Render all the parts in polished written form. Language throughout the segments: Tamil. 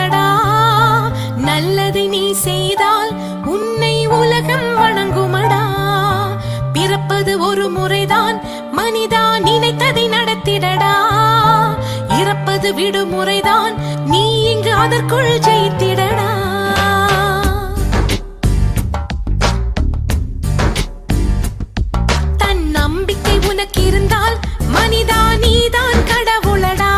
கடவுளடா. நல்லதை நீ செய்தால் உன்னை உலகம் வணங்குமடா. பிறப்பது ஒரு முறைதான் மனிதா, நினைத்ததை நடத்திடடா. இறப்பது விடுமுறைதான், நீ இங்கு அதற்குள் ஜெயித்திடடா. தன் நம்பிக்கை உனக்கு இருந்தால் மனிதா நீதான் கடவுளடா.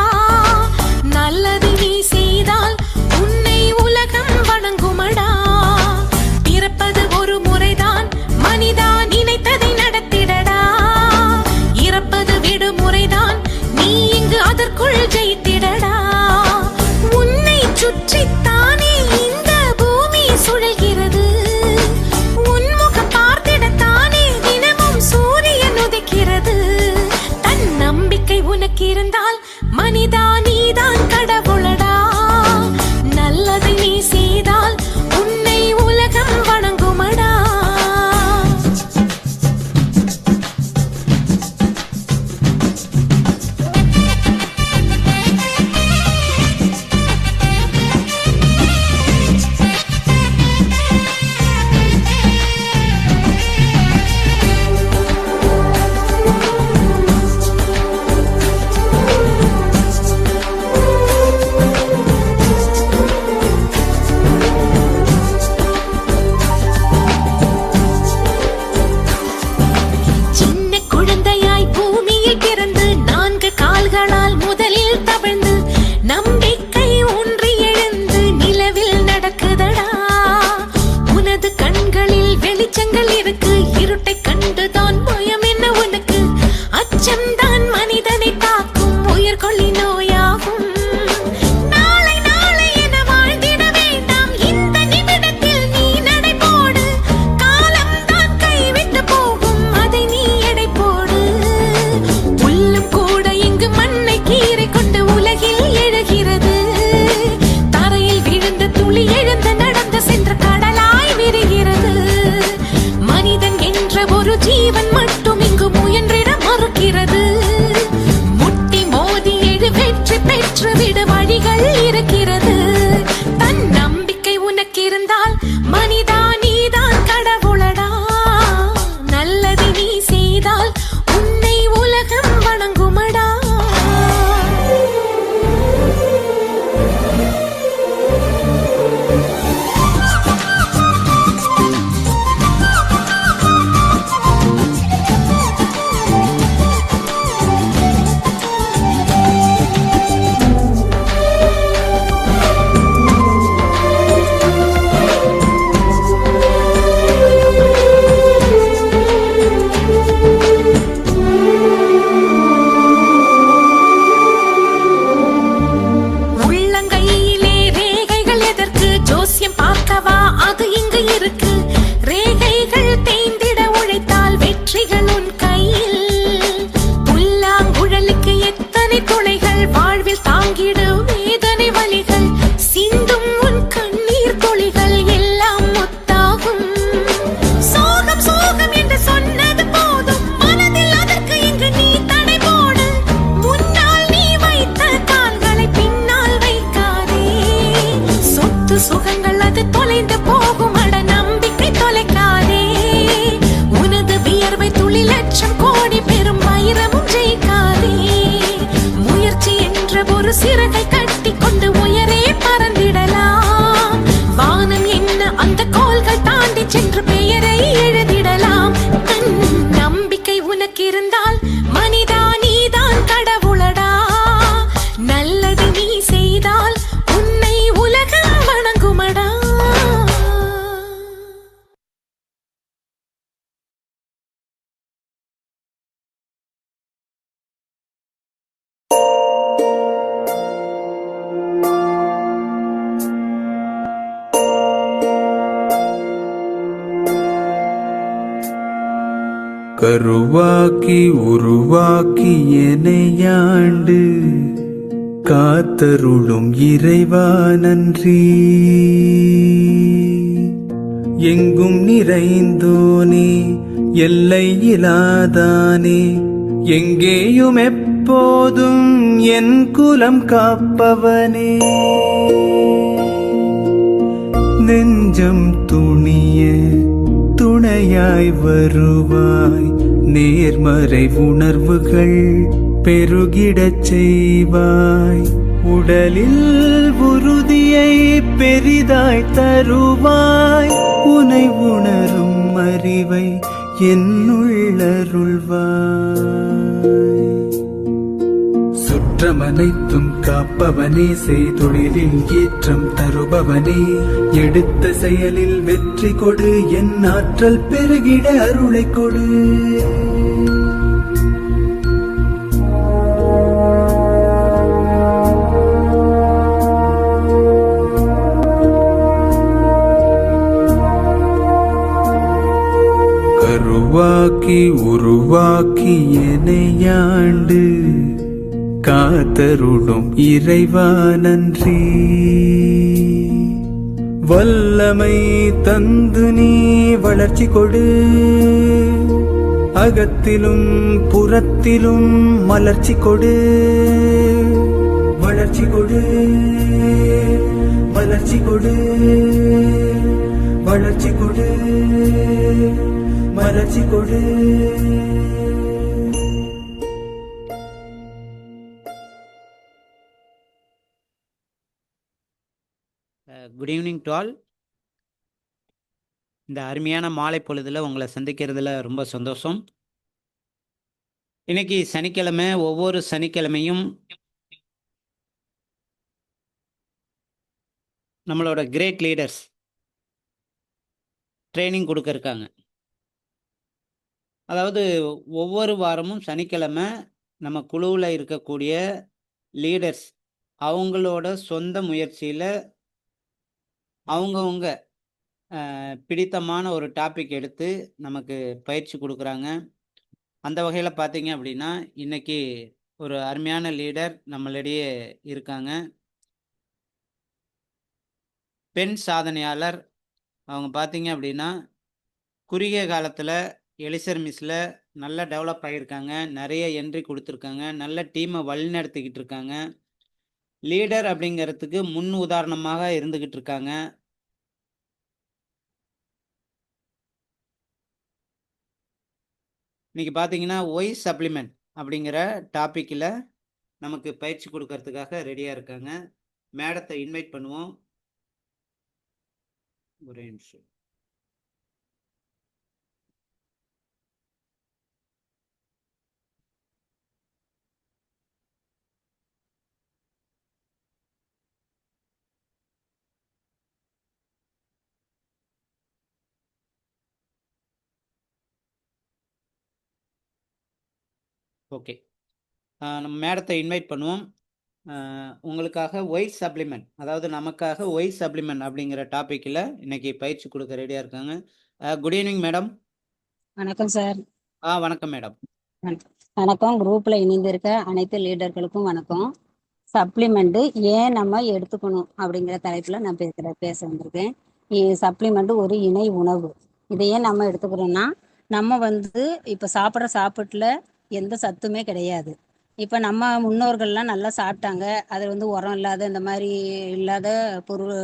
நல்லது நீ செய்தால் உன்னை உலகம் வணங்குமடா. பிறப்பது ஒரு முறைதான் மனிதா, நினைத்ததை நடத்திடடா. இறப்பது விடுமுறைதான், நீ இங்கு அதற்குள் ஜெயித்திடடா. உன்னை சுற்றித்தானே இந்த பூமி சுழல்கிறது. உன்முகம் பார்த்திடத்தானே தினமும் சூரியன் உதிக்கிறது. தன் நம்பிக்கை உனக்கு இருந்தால் மனிதா நீதான் கடவுளடா. நல்லதை நீ செய்தால் உன்னை உலகம் வணங்குமடா. முதலில் தவழ்ந்து நம்பிக்கை ஒன்றி எழுந்து நிலவில் நடக்குதடா. உனது கண்களில் வெளிச்சங்கள் இருக்கு. இருட்டை கண்டுதான் பயம் என்ன உனக்கு? அச்சம்தான் மனிதனை தாக்கும் உயிர்கொல்லி நோயாகும். நாளை நாளை என வாழ்ந்திட வேண்டாம், இந்த நிமிடத்தில் நீ நடை போடு. காலம்தான் கைவிட்டு போகும், அதை நீ எடை போடு. உள்ளம் கூட இங்கு மண்ணை கீரை கொண்டு உலகில் எழுகிறது. தரையில் விழுந்த துளி எழுந்து நடந்து சென்ற கடலாய் விரிகிறது. மனிதன் என்ற ஒரு ஜீவன் மட்டும் இங்கு முயன்றிட மறுக்கிறது. முட்டி மோதி எழு வெற்றி பெற்று விட வழிகள் இருக்கிறது. தன் நம்பிக்கை உனக்கு இருந்தால் மனிதா நீதான் கடவுளடா. நல்லதை நீ செய்தால் உன்னை உலகம் வணங்குமடா. உள்ளங்கையிலே ரேகைகள் எதற்கு? ஜோசியம் பார்க்கவா அது இங்கு இருக்கு. ரேகைகள் தேய்ந்திட உழைத்தால் வெற்றிகள் உன் கையில். புல்லாங்குழலுக்கு எத்தனை துளைகள் வாழ்வில் தாங்கிடு வேதனை வலிகள். சிந்தும் உன் கண்ணீர் துளிகள் எல்லாம் முத்தாகும். சோகம் சோகம் என்று சொன்னது போதும், மனதில் அதற்கு இங்கு நீ தடை போடு. முன்னால் நீ வைத்த கால்களை பின்னால் வைக்காதே. சொத்து சுகங்கள் அது தொலைந்து போகும், அட நம்பிக்கை தொலைக்காதே. உனது வியர்வை துளி லட்சம் கோடி பெரும் வைரமும் ஜெயிக்காதே. முயற்சி என்ற ஒரு சிறகை கட்டி கொண்டு உயரே பறந்திடலாம். வானம் என்ன அந்த கோள்கள் தாண்டி சென்று பெயரை எழுதிடலாம். தன் நம்பிக்கை உனக்கு இருந்தால் மனிதா நீதான் கடவுளடா. நல்லது நீ செய்தால் உன்னை உலகம் வணங்குமடா. கருவாக்கி உருவாக்கி எனையாண்டு காத்தருளும் இறைவா நன்றி. எங்கும் நிறைந்தோனே எல்லையிலாதானே, எங்கேயும் எப்போதும் என் குலம் காப்பவனே. நெஞ்சம் துணிய துணையாய் வருவாய், நேர்மறை உணர்வுகள் பெருகிடச் செய்வாய், உடலில் உறுதியை பெரிதாய் தருவாய், உனை உணரும் அறிவை என்னுள்ளருள்வாய். சுற்றமனைத்தும் காப்பவனே, செய்தொழிலில் ஏற்றம் தருபவனே, எடுத்த செயலில் வெற்றி கொடு, என் ஆற்றல் பெருகிட அருளை கொடு. கருவாக்கி உருவாக்கி எனையாண்டு காத்தருளும் இறைவா நன்றி. வல்லமை தந்து நீ வளர்ச்சி கொடு, அகத்திலும் புறத்திலும் மலர்ச்சி கொடு, வளர்ச்சி கொடு, வளர்ச்சி கொடு, வளர்ச்சி கொடு, மலர்ச்சி கொடு. Good evening to all. இந்த அருமையான மாலை பொழுதில் உங்களை சந்திக்கிறதுல ரொம்ப சந்தோஷம். இன்னைக்கு சனிக்கிழமை. ஒவ்வொரு சனிக்கிழமையும் நம்மளோட கிரேட் லீடர்ஸ் ட்ரைனிங் கொடுக்க இருக்காங்க. அதாவது ஒவ்வொரு வாரமும் சனிக்கிழமை நம்ம குழுவில் இருக்கக்கூடிய லீடர்ஸ் அவங்களோட சொந்த முயற்சியில் அவங்கவுங்க பிடித்தமான ஒரு டாபிக் எடுத்து நமக்கு பயிற்சி கொடுக்குறாங்க. அந்த வகையில் பார்த்தீங்க அப்படின்னா இன்னைக்கு ஒரு அருமையான லீடர் நம்மளிடையே இருக்காங்க. பெண் சாதனையாளர். அவங்க பார்த்தீங்க அப்படின்னா குறுகிய காலத்தில் எலிசர் மிஸ்ஸில் நல்லா டெவலப் ஆகியிருக்காங்க, நிறைய என்ட்ரி கொடுத்துருக்காங்க, நல்ல டீமை வழிநடத்திக்கிட்டு இருக்காங்க, லீடர் அப்படிங்கிறதுக்கு முன் உதாரணமாக இருந்துக்கிட்டு இருக்காங்க. இன்னைக்கு பார்த்தீங்கன்னா ஒய் சப்ளிமெண்ட் அப்படிங்கிற டாப்பிக்கில் நமக்கு பயிற்சி கொடுக்கறதுக்காக ரெடியாக இருக்காங்க. மேடத்தை இன்வைட் பண்ணுவோம். ஒரே நிமிஷம். ஓகே, நம்ம மேடத்தை இன்வைட் பண்ணுவோம். உங்களுக்காக ஒய் சப்ளிமெண்ட், அதாவது நமக்காக ஒய் சப்ளிமெண்ட் அப்படிங்கிற டாப்பிக்கில் இன்னைக்கு பயிற்சி கொடுக்க ரெடியாக இருக்காங்க. Good evening madam. வணக்கம் சார். வணக்கம் மேடம். வணக்கம். குரூப்ல இணைந்திருக்க அனைத்து லீடர்களுக்கும் வணக்கம். சப்ளிமெண்ட் ஏன் நம்ம எடுத்துக்கணும் அப்படிங்கிற தலைப்புல நான் பேச வந்திருக்கேன். சப்ளிமெண்ட் ஒரு இணை உணவு. இதை ஏன் நம்ம எடுத்துக்கிறோம்னா, நம்ம இப்ப சாப்பிட்ற சாப்பாட்டுல எந்த சத்துமே கிடையாது. இப்ப நம்ம முன்னோர்கள்லாம் நல்லா சாப்பிட்டாங்க. அது உரம் இல்லாத இந்த மாதிரி இல்லாத பொருள்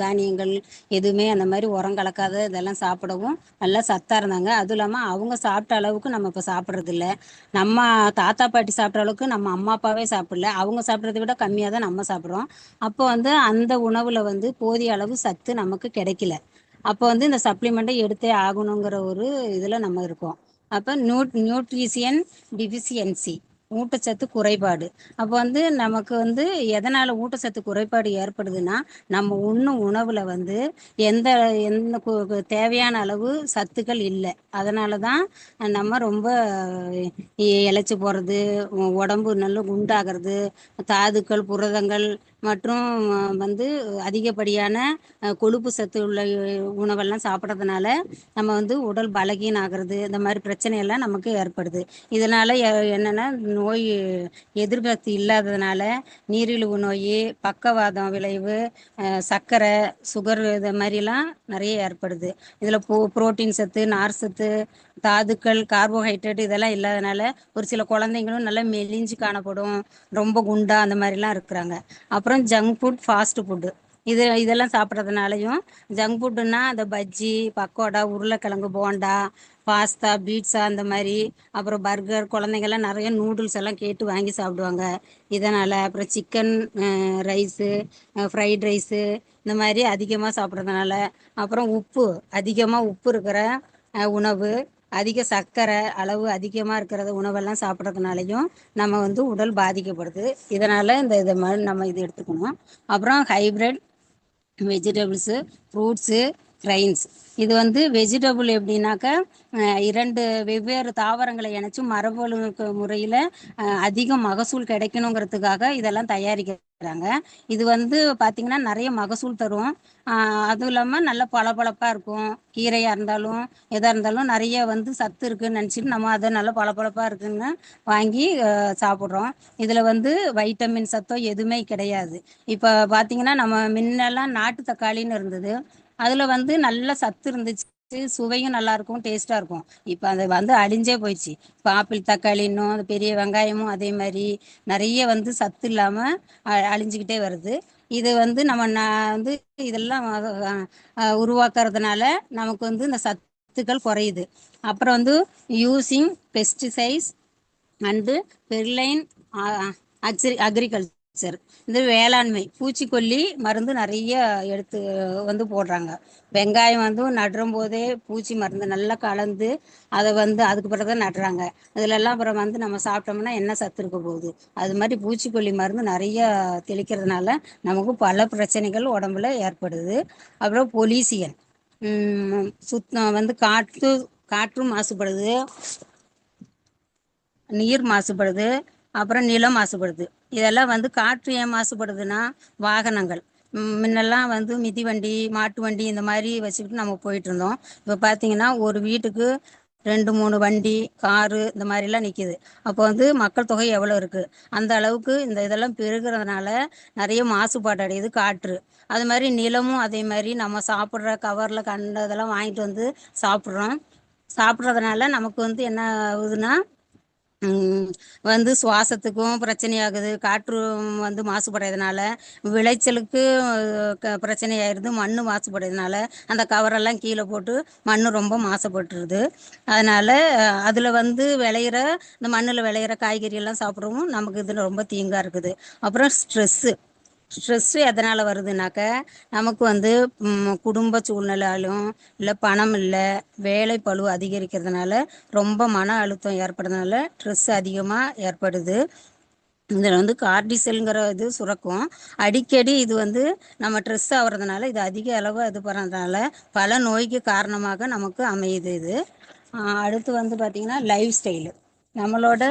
தானியங்கள் எதுவுமே அந்த மாதிரி உரம் கலக்காத இதெல்லாம் சாப்பிடவும் நல்லா சத்தா இருந்தாங்க. அதுவும் இல்லாம அவங்க சாப்பிட்ட அளவுக்கு நம்ம இப்ப சாப்பிட்றது இல்லை. நம்ம தாத்தா பாட்டி சாப்பிட்ற அளவுக்கு நம்ம அம்மா அப்பாவே சாப்பிடல. அவங்க சாப்பிட்றதை விட கம்மியாக தான் நம்ம சாப்பிட்றோம். அப்போ அந்த உணவுல போதிய அளவு சத்து நமக்கு கிடைக்கல. அப்போ இந்த சப்ளிமெண்ட்டை எடுத்தே ஆகணுங்கிற ஒரு இதுல நம்ம இருக்கோம். அப்போ நியூட்ரிஷியன் டிஃபிஷியன்சி, ஊட்டச்சத்து குறைபாடு. அப்போ நமக்கு எதனால ஊட்டச்சத்து குறைபாடு ஏற்படுதுன்னா, நம்ம உண்ணும் உணவுல எந்த எந்த தேவையான அளவு சத்துக்கள் இல்லை. அதனால தான் நம்ம ரொம்ப இளைச்சி போகிறது, உடம்பு நல்ல குண்டாகிறது, தாதுக்கள் புரதங்கள் மற்றும் அதிகப்படியான கொழுப்பு சத்து உள்ள உணவெல்லாம் சாப்பிட்றதுனால நம்ம உடல் பலகீனம் ஆகிறது, இந்த மாதிரி பிரச்சனையெல்லாம் நமக்கு ஏற்படுது. இதனால என்னன்னா, நோய் எதிர்ப்பு இல்லாததுனால நீரிழிவு நோய், பக்கவாதம் விளைவு, சர்க்கரை, சுகர் இது மாதிரிலாம் நிறைய ஏற்படுது. இதில் புரோட்டீன் சத்து, நார் சத்து, தாதுக்கள், கார்போஹைட்ரேட் இதெல்லாம் இல்லாதனால ஒரு சில குழந்தைங்களும் நல்லா மெலிஞ்சு காணப்படும், ரொம்ப குண்டா அந்த மாதிரிலாம் இருக்கிறாங்க. அப்புறம் ஜங்க் ஃபுட், ஃபாஸ்ட் ஃபுட்டு இதெல்லாம் சாப்பிட்றதுனாலையும் ஜங்க் ஃபுட்டுன்னா அந்த பஜ்ஜி, பக்கோடா, உருளைக்கிழங்கு போண்டா, பாஸ்தா, பீட்சா அந்த மாதிரி, அப்புறம் பர்கர், குழந்தைங்கள்லாம் நிறைய நூடுல்ஸ் எல்லாம் கேட்டு வாங்கி சாப்பிடுவாங்க. இதனால் அப்புறம் சிக்கன் ரைஸு, ஃப்ரைட் ரைஸு இந்த மாதிரி அதிகமாக சாப்பிட்றதுனால, அப்புறம் அதிகமாக உப்பு இருக்கிற உணவு, அதிக சர்க்கரை அளவு அதிகமாக இருக்கிற உணவெல்லாம் சாப்பிட்றதுனாலையும் நம்ம வந்து உடல் பாதிக்கப்படுது. இதனால் இதை மாதிரி நம்ம இது எடுத்துக்கணும். அப்புறம் ஹைப்ரிட் வெஜிடபிள்ஸு, ஃப்ரூட்ஸு, கிரைன்ஸ். இது வந்து வெஜிடபிள் எப்படின்னாக்கா 2 வெவ்வேறு தாவரங்களை இணைச்சு மரபணு முறையில் அதிக மகசூல் கிடைக்கணுங்கிறதுக்காக இதெல்லாம் தயாரிக்கிறாங்க. இது வந்து பார்த்திங்கன்னா நிறைய மகசூல் தரும். அதுவும் இல்லாமல் நல்ல பளபளப்பாக இருக்கும். கீரையாக இருந்தாலும் எதாக இருந்தாலும் நிறைய வந்து சத்து இருக்குதுன்னு நினச்சிட்டு நம்ம அதை நல்ல பளபளப்பாக இருக்குதுன்னு வாங்கி சாப்பிட்றோம். இதில் வந்து வைட்டமின் சத்தம் எதுவுமே கிடையாது. இப்போ பார்த்திங்கன்னா நம்ம முன்னெல்லாம் நாட்டு தக்காளின்னு இருந்தது. அதில் வந்து நல்ல சத்து இருந்துச்சு, சுவையும் நல்லாயிருக்கும், டேஸ்ட்டாக இருக்கும். இப்போ அது வந்து அழிஞ்சே போயிடுச்சு. இப்போ ஆப்பிள் தக்காளின்னும் அந்த பெரிய வெங்காயமும் அதே மாதிரி நிறைய வந்து சத்து இல்லாமல் அழிஞ்சிக்கிட்டே வருது. இது வந்து வந்து இதெல்லாம் உருவாக்குறதுனால நமக்கு வந்து இந்த சத்துக்கள் குறையுது. அப்புறம் வந்து யூசிங் பெஸ்டிசைட்ஸ் அண்டு பெர்லைன் அக்ரிகல்ச்சர், இந்த வேளாண்மை பூச்சிக்கொல்லி மருந்து நிறைய எடுத்து வந்து போடுறாங்க. வெங்காயம் வந்து நடுறும் போதே பூச்சி மருந்து நல்லா கலந்து அதை வந்து அதுக்கு பிறகு தான் நடுறாங்க. இதிலெல்லாம் அப்புறம் வந்து நம்ம சாப்பிட்டோம்னா என்ன சத்து இருக்க போகுது? அது மாதிரி பூச்சிக்கொல்லி மருந்து நிறைய தெளிக்கிறதுனால நமக்கு பல பிரச்சனைகள் உடம்புல ஏற்படுது. அப்புறம் பொல்யூஷன், சுத்தம் வந்து காற்றும் மாசுபடுது, நீர் மாசுபடுது, அப்புறம் நிலம் மாசுபடுது. இதெல்லாம் வந்து காற்று ஏன் மாசுபடுதுன்னா வாகனங்கள். முன்னெல்லாம் வந்து மிதிவண்டி, மாட்டு வண்டி இந்த மாதிரி வச்சுக்கிட்டு நம்ம போயிட்டு இருந்தோம். இப்போ பார்த்தீங்கன்னா ஒரு வீட்டுக்கு 2-3 வண்டி, காரு இந்த மாதிரிலாம் நிற்கிது. அப்போ வந்து மக்கள் தொகை எவ்வளோ இருக்குது? அந்த அளவுக்கு இதெல்லாம் பெருகிறதுனால நிறைய மாசுபாடு அடையுது காற்று. அது மாதிரி நிலமும் அதே மாதிரி நம்ம சாப்பிட்ற கவரில் கண்டதெல்லாம் வாங்கிட்டு வந்து சாப்பிட்றதுனால நமக்கு வந்து என்ன ஆகுதுன்னா வந்து சுவாசத்துக்கும் பிரச்சனையாகுது. காற்று வந்து மாசுபடுறதுனால விளைச்சலுக்கு பிரச்சனையாயிருது. மண் மாசுபடுறதுனால அந்த கவரெல்லாம் கீழே போட்டு மண் ரொம்ப மாசுபட்டுருது. அதனால் அதில் வந்து இந்த மண்ணில் விளையிற காய்கறியெல்லாம் சாப்பிடவும் நமக்கு இதில் ரொம்ப தீங்காக இருக்குது. அப்புறம் ஸ்ட்ரெஸ்ஸு எதனால் வருதுனாக்க நமக்கு வந்து குடும்ப சூழ்நிலையாலும் இல்லை பணம் இல்லை, வேலை பளு அதிகரிக்கிறதுனால ரொம்ப மன அழுத்தம் ஏற்படுறதுனால ஸ்ட்ரெஸ் அதிகமாக ஏற்படுது. இதில் வந்து கார்டிசல்ங்கிற இது சுரக்கும். அடிக்கடி இது வந்து நம்ம ஸ்ட்ரெஸ் ஆகிறதுனால இது அதிக அளவு இது பண்ணுறதுனால பல நோய்க்கு காரணமாக நமக்கு அமையுது. இது அடுத்து வந்து பார்த்திங்கன்னா நம்மளோட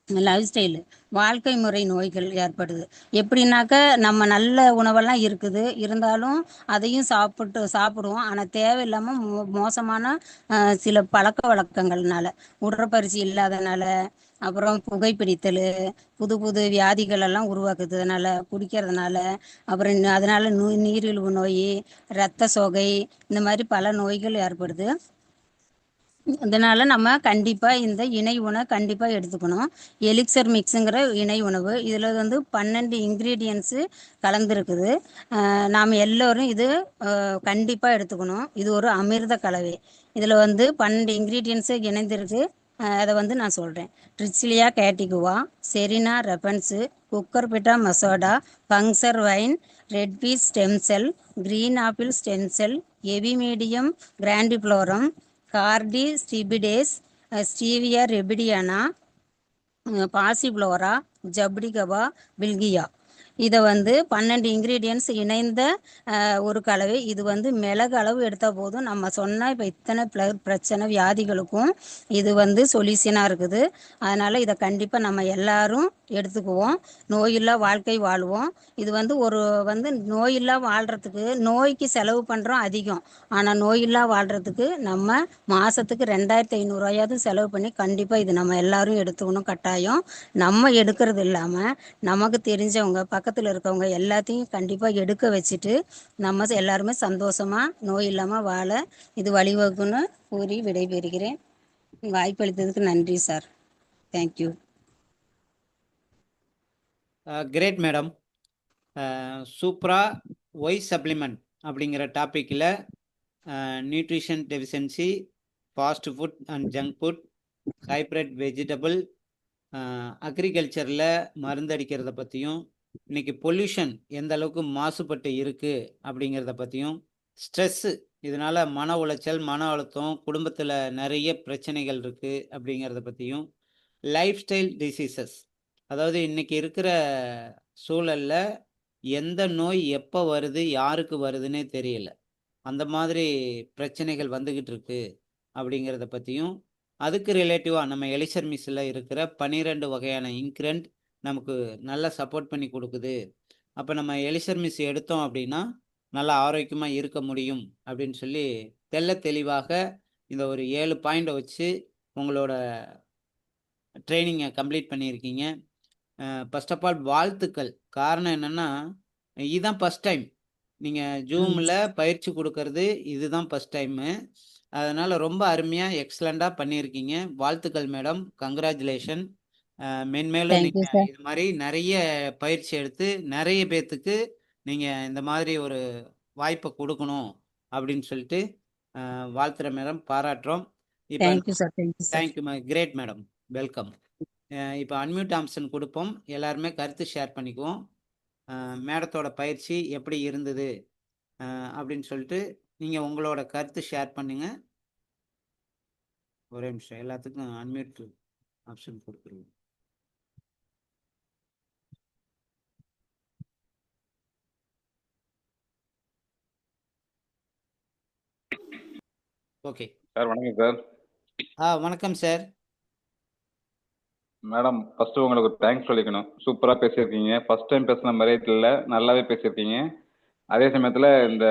லைஃப் ஸ்டைலு வாழ்க்கை முறை நோய்கள் ஏற்படுது. எப்படின்னாக்க நம்ம நல்ல உணவெல்லாம் இருக்குது, இருந்தாலும் அதையும் சாப்பிடுவோம். ஆனால் தேவையில்லாமல் மோசமான சில பழக்க வழக்கங்கள்னால, உடற்பயிற்சி இல்லாதனால, அப்புறம் புகைப்பிடித்தல், புது புது வியாதிகள் எல்லாம் உருவாக்குறதுனால, குடிக்கிறதுனால, அப்புறம் அதனால நீரிழிவு நோய், இரத்த சோகை இந்த மாதிரி பல நோய்கள் ஏற்படுது. இதனால் நம்ம கண்டிப்பாக இந்த இணை உணவு கண்டிப்பாக எடுத்துக்கணும். எலிக்சர் மிக்ஸுங்கிற இணை உணவு, இதில் வந்து 12 இன்க்ரீடியன்ஸு கலந்துருக்குது. நாம் எல்லோரும் இது கண்டிப்பாக எடுத்துக்கணும். இது ஒரு அமிர்த கலவை. இதில் வந்து 12 இன்க்ரீடியன்ஸு இணைந்திருக்கு. அதை வந்து நான் சொல்கிறேன். Trichilia catigua, Serenoa repens, Cucurbita மசோடா, puncture vine, red peas stem cell, green apple stem cell, Epimedium grandiflorum, கார்டி ஸ்டிபிடேஸ், ஸ்டீவியா ரெபிடியானா, பாசிப்ளோரா, ஜப்டிகவா, பில்கியா. இதை வந்து 12 இன்க்ரீடியன்ஸ் இணைந்த ஒரு கலவை. இது வந்து மிளகு அளவு எடுத்தால் போதும். நம்ம சொன்ன இப்போ இத்தனை பிரச்சனை வியாதிகளுக்கும் இது வந்து சொல்யூஷனாக இருக்குது. அதனால் இதை கண்டிப்பாக நம்ம எல்லாரும் எடுத்துக்குவோம். நோயில்லா வாழ்க்கை வாழ்வோம். இது வந்து நோயில்லா வாழ்கிறதுக்கு நோய்க்கு செலவு பண்ணுறோம் அதிகம். ஆனால் நோயில்லா வாழ்கிறதுக்கு நம்ம மாதத்துக்கு 2500 செலவு பண்ணி கண்டிப்பாக இது நம்ம எல்லாரும் எடுத்துக்கணும் கட்டாயம். நம்ம எடுக்கிறது இல்லாமல் நமக்கு தெரிஞ்சவங்க பக்கத்தில் இருக்கவங்க எல்லாத்தையும் கண்டிப்பாக எடுக்க வச்சுட்டு நம்ம எல்லாருமே சந்தோஷமாக நோய் இல்லாமல் வாழ இது வழிவகுன்னு கூறி விடைபெறுகிறேன். வாய்ப்பளித்ததுக்கு நன்றி சார். தேங்க்யூ. Great madam. சூப்பராக ஒய் சப்ளிமெண்ட் அப்படிங்கிற டாப்பிக்கில் nutrition deficiency, fast food and junk food, hybrid vegetable, அக்ரிகல்ச்சரில் மருந்தடிக்கிறத பற்றியும், இன்னைக்கு பொல்யூஷன் எந்த அளவுக்கு மாசுபட்டு இருக்குது அப்படிங்கிறத பற்றியும், ஸ்ட்ரெஸ்ஸு இதனால் மன உளைச்சல், மன அழுத்தம், குடும்பத்தில் நிறைய பிரச்சனைகள் இருக்குது அப்படிங்கிறத பற்றியும், லைஃப் ஸ்டைல் டிசீசஸ், அதாவது இன்னைக்கு இருக்கிற சூழலில் எந்த நோய் எப்போ வருது, யாருக்கு வருதுன்னே தெரியல, அந்த மாதிரி பிரச்சனைகள் வந்துக்கிட்டு இருக்கு அப்படிங்கிறத பற்றியும், அதுக்கு ரிலேட்டிவாக நம்ம எலிசர் மிஸ்ஸில் இருக்கிற 12 வகையான இன்க்ரெண்ட் நமக்கு நல்லா சப்போர்ட் பண்ணி கொடுக்குது. அப்போ நம்ம எலிசர் மிஸ் எடுத்தோம் அப்படின்னா நல்லா ஆரோக்கியமாக இருக்க முடியும் அப்படின்னு சொல்லி தெளிவாக இந்த ஒரு 7 பாயிண்டை வச்சு உங்களோட ட்ரைனிங்கை கம்ப்ளீட் பண்ணியிருக்கீங்க. ஃபர்ஸ்ட் ஆஃப் ஆல் வாழ்த்துக்கள். காரணம் என்னென்னா, இதுதான் ஃபஸ்ட் டைம் நீங்கள் ஜூமில் பயிற்சி கொடுக்கறது, இதுதான் ஃபஸ்ட் டைமு. அதனால் ரொம்ப அருமையாக எக்ஸலண்ட்டாக பண்ணியிருக்கீங்க. வாழ்த்துக்கள் மேடம், கங்க்ராச்சுலேஷன். மென்மேலும் தேங்க்யூ நீங்கள் சார். இது மாதிரி நிறைய பயிற்சி எடுத்து நிறைய பேர்த்துக்கு நீங்கள் இந்த மாதிரி ஒரு வாய்ப்பை கொடுக்கணும் அப்படின்னு சொல்லிட்டு வாழ்த்துற மேடம், பாராட்டுறோம். இப்போ thank you sir. Thank you sir. Thank you great madam, welcome. இப்போ அன்மியூட் ஆப்ஷன் கொடுப்போம், எல்லாருமே கருத்து ஷேர் பண்ணிக்குவோம். மேடத்தோட பயிற்சி எப்படி இருந்தது அப்படின்னு சொல்லிட்டு நீங்கள் உங்களோட கருத்து ஷேர் பண்ணுங்க. ஒரே நிமிஷம், எல்லாத்துக்கும் அன்மியூட் ஆப்ஷன் கொடுத்துருவோம். ஓகே சார், வணக்கம் சார். வணக்கம் சார். மேடம், ஃபர்ஸ்ட் உங்களுக்கு தேங்க்ஸ் சொல்லிக்கணும். சூப்பராக பேசியிருக்கீங்க. ஃபர்ஸ்ட் டைம் பேசின மாதிரியே இல்லை, நல்லாவே பேசியிருக்கீங்க. அதே சமயத்தில் இந்த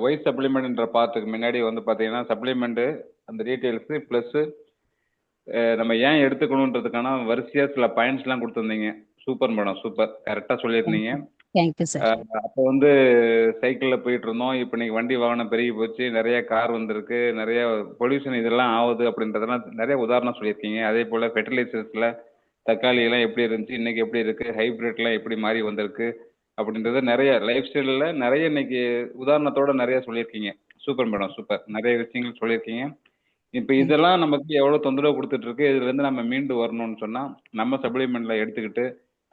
ஒய் சப்ளிமெண்ட்ன்ற பார்ட்டுக்கு முன்னாடி வந்து பார்த்தீங்கன்னா சப்ளிமெண்ட்டு அந்த டீட்டெயில்ஸு ப்ளஸ்ஸு நம்ம ஏன் எடுத்துக்கணுன்றதுக்கான வரிசையாக சில பாயிண்ட்ஸ்லாம் கொடுத்துருந்தீங்க. சூப்பர் மேடம், சூப்பர், கரெக்டாக சொல்லியிருந்தீங்க. Thank you sir. அப்போ வந்து சைக்கிளில் போயிட்டு இருந்தோம், இப்போ இன்னைக்கு வண்டி வாகனம் பெருகி போச்சு, நிறைய கார் வந்திருக்கு, நிறைய பொல்யூஷன் இதெல்லாம் ஆகுது அப்படின்றதெல்லாம் நிறைய உதாரணம் சொல்லியிருக்கீங்க. அதே போல் ஃபெர்டிலைசர்ஸில் தக்காளி எல்லாம் எப்படி இருந்துச்சு, இன்னைக்கு எப்படி இருக்கு, ஹைப்ரிட்லாம் எப்படி மாறி வந்திருக்கு அப்படின்றது நிறைய லைஃப் ஸ்டைலில் நிறைய இன்னைக்கு உதாரணத்தோட நிறைய சொல்லியிருக்கீங்க. சூப்பர் மேடம், சூப்பர், நிறைய விஷயங்கள் சொல்லியிருக்கீங்க. இப்போ இதெல்லாம் நமக்கு எவ்வளோ தொந்தரவு கொடுத்துட்டு இருக்கு, இதுலேருந்து நம்ம மீண்டு வரணும்னு சொன்னால் நம்ம சப்ளிமெண்ட்ல எடுத்துக்கிட்டு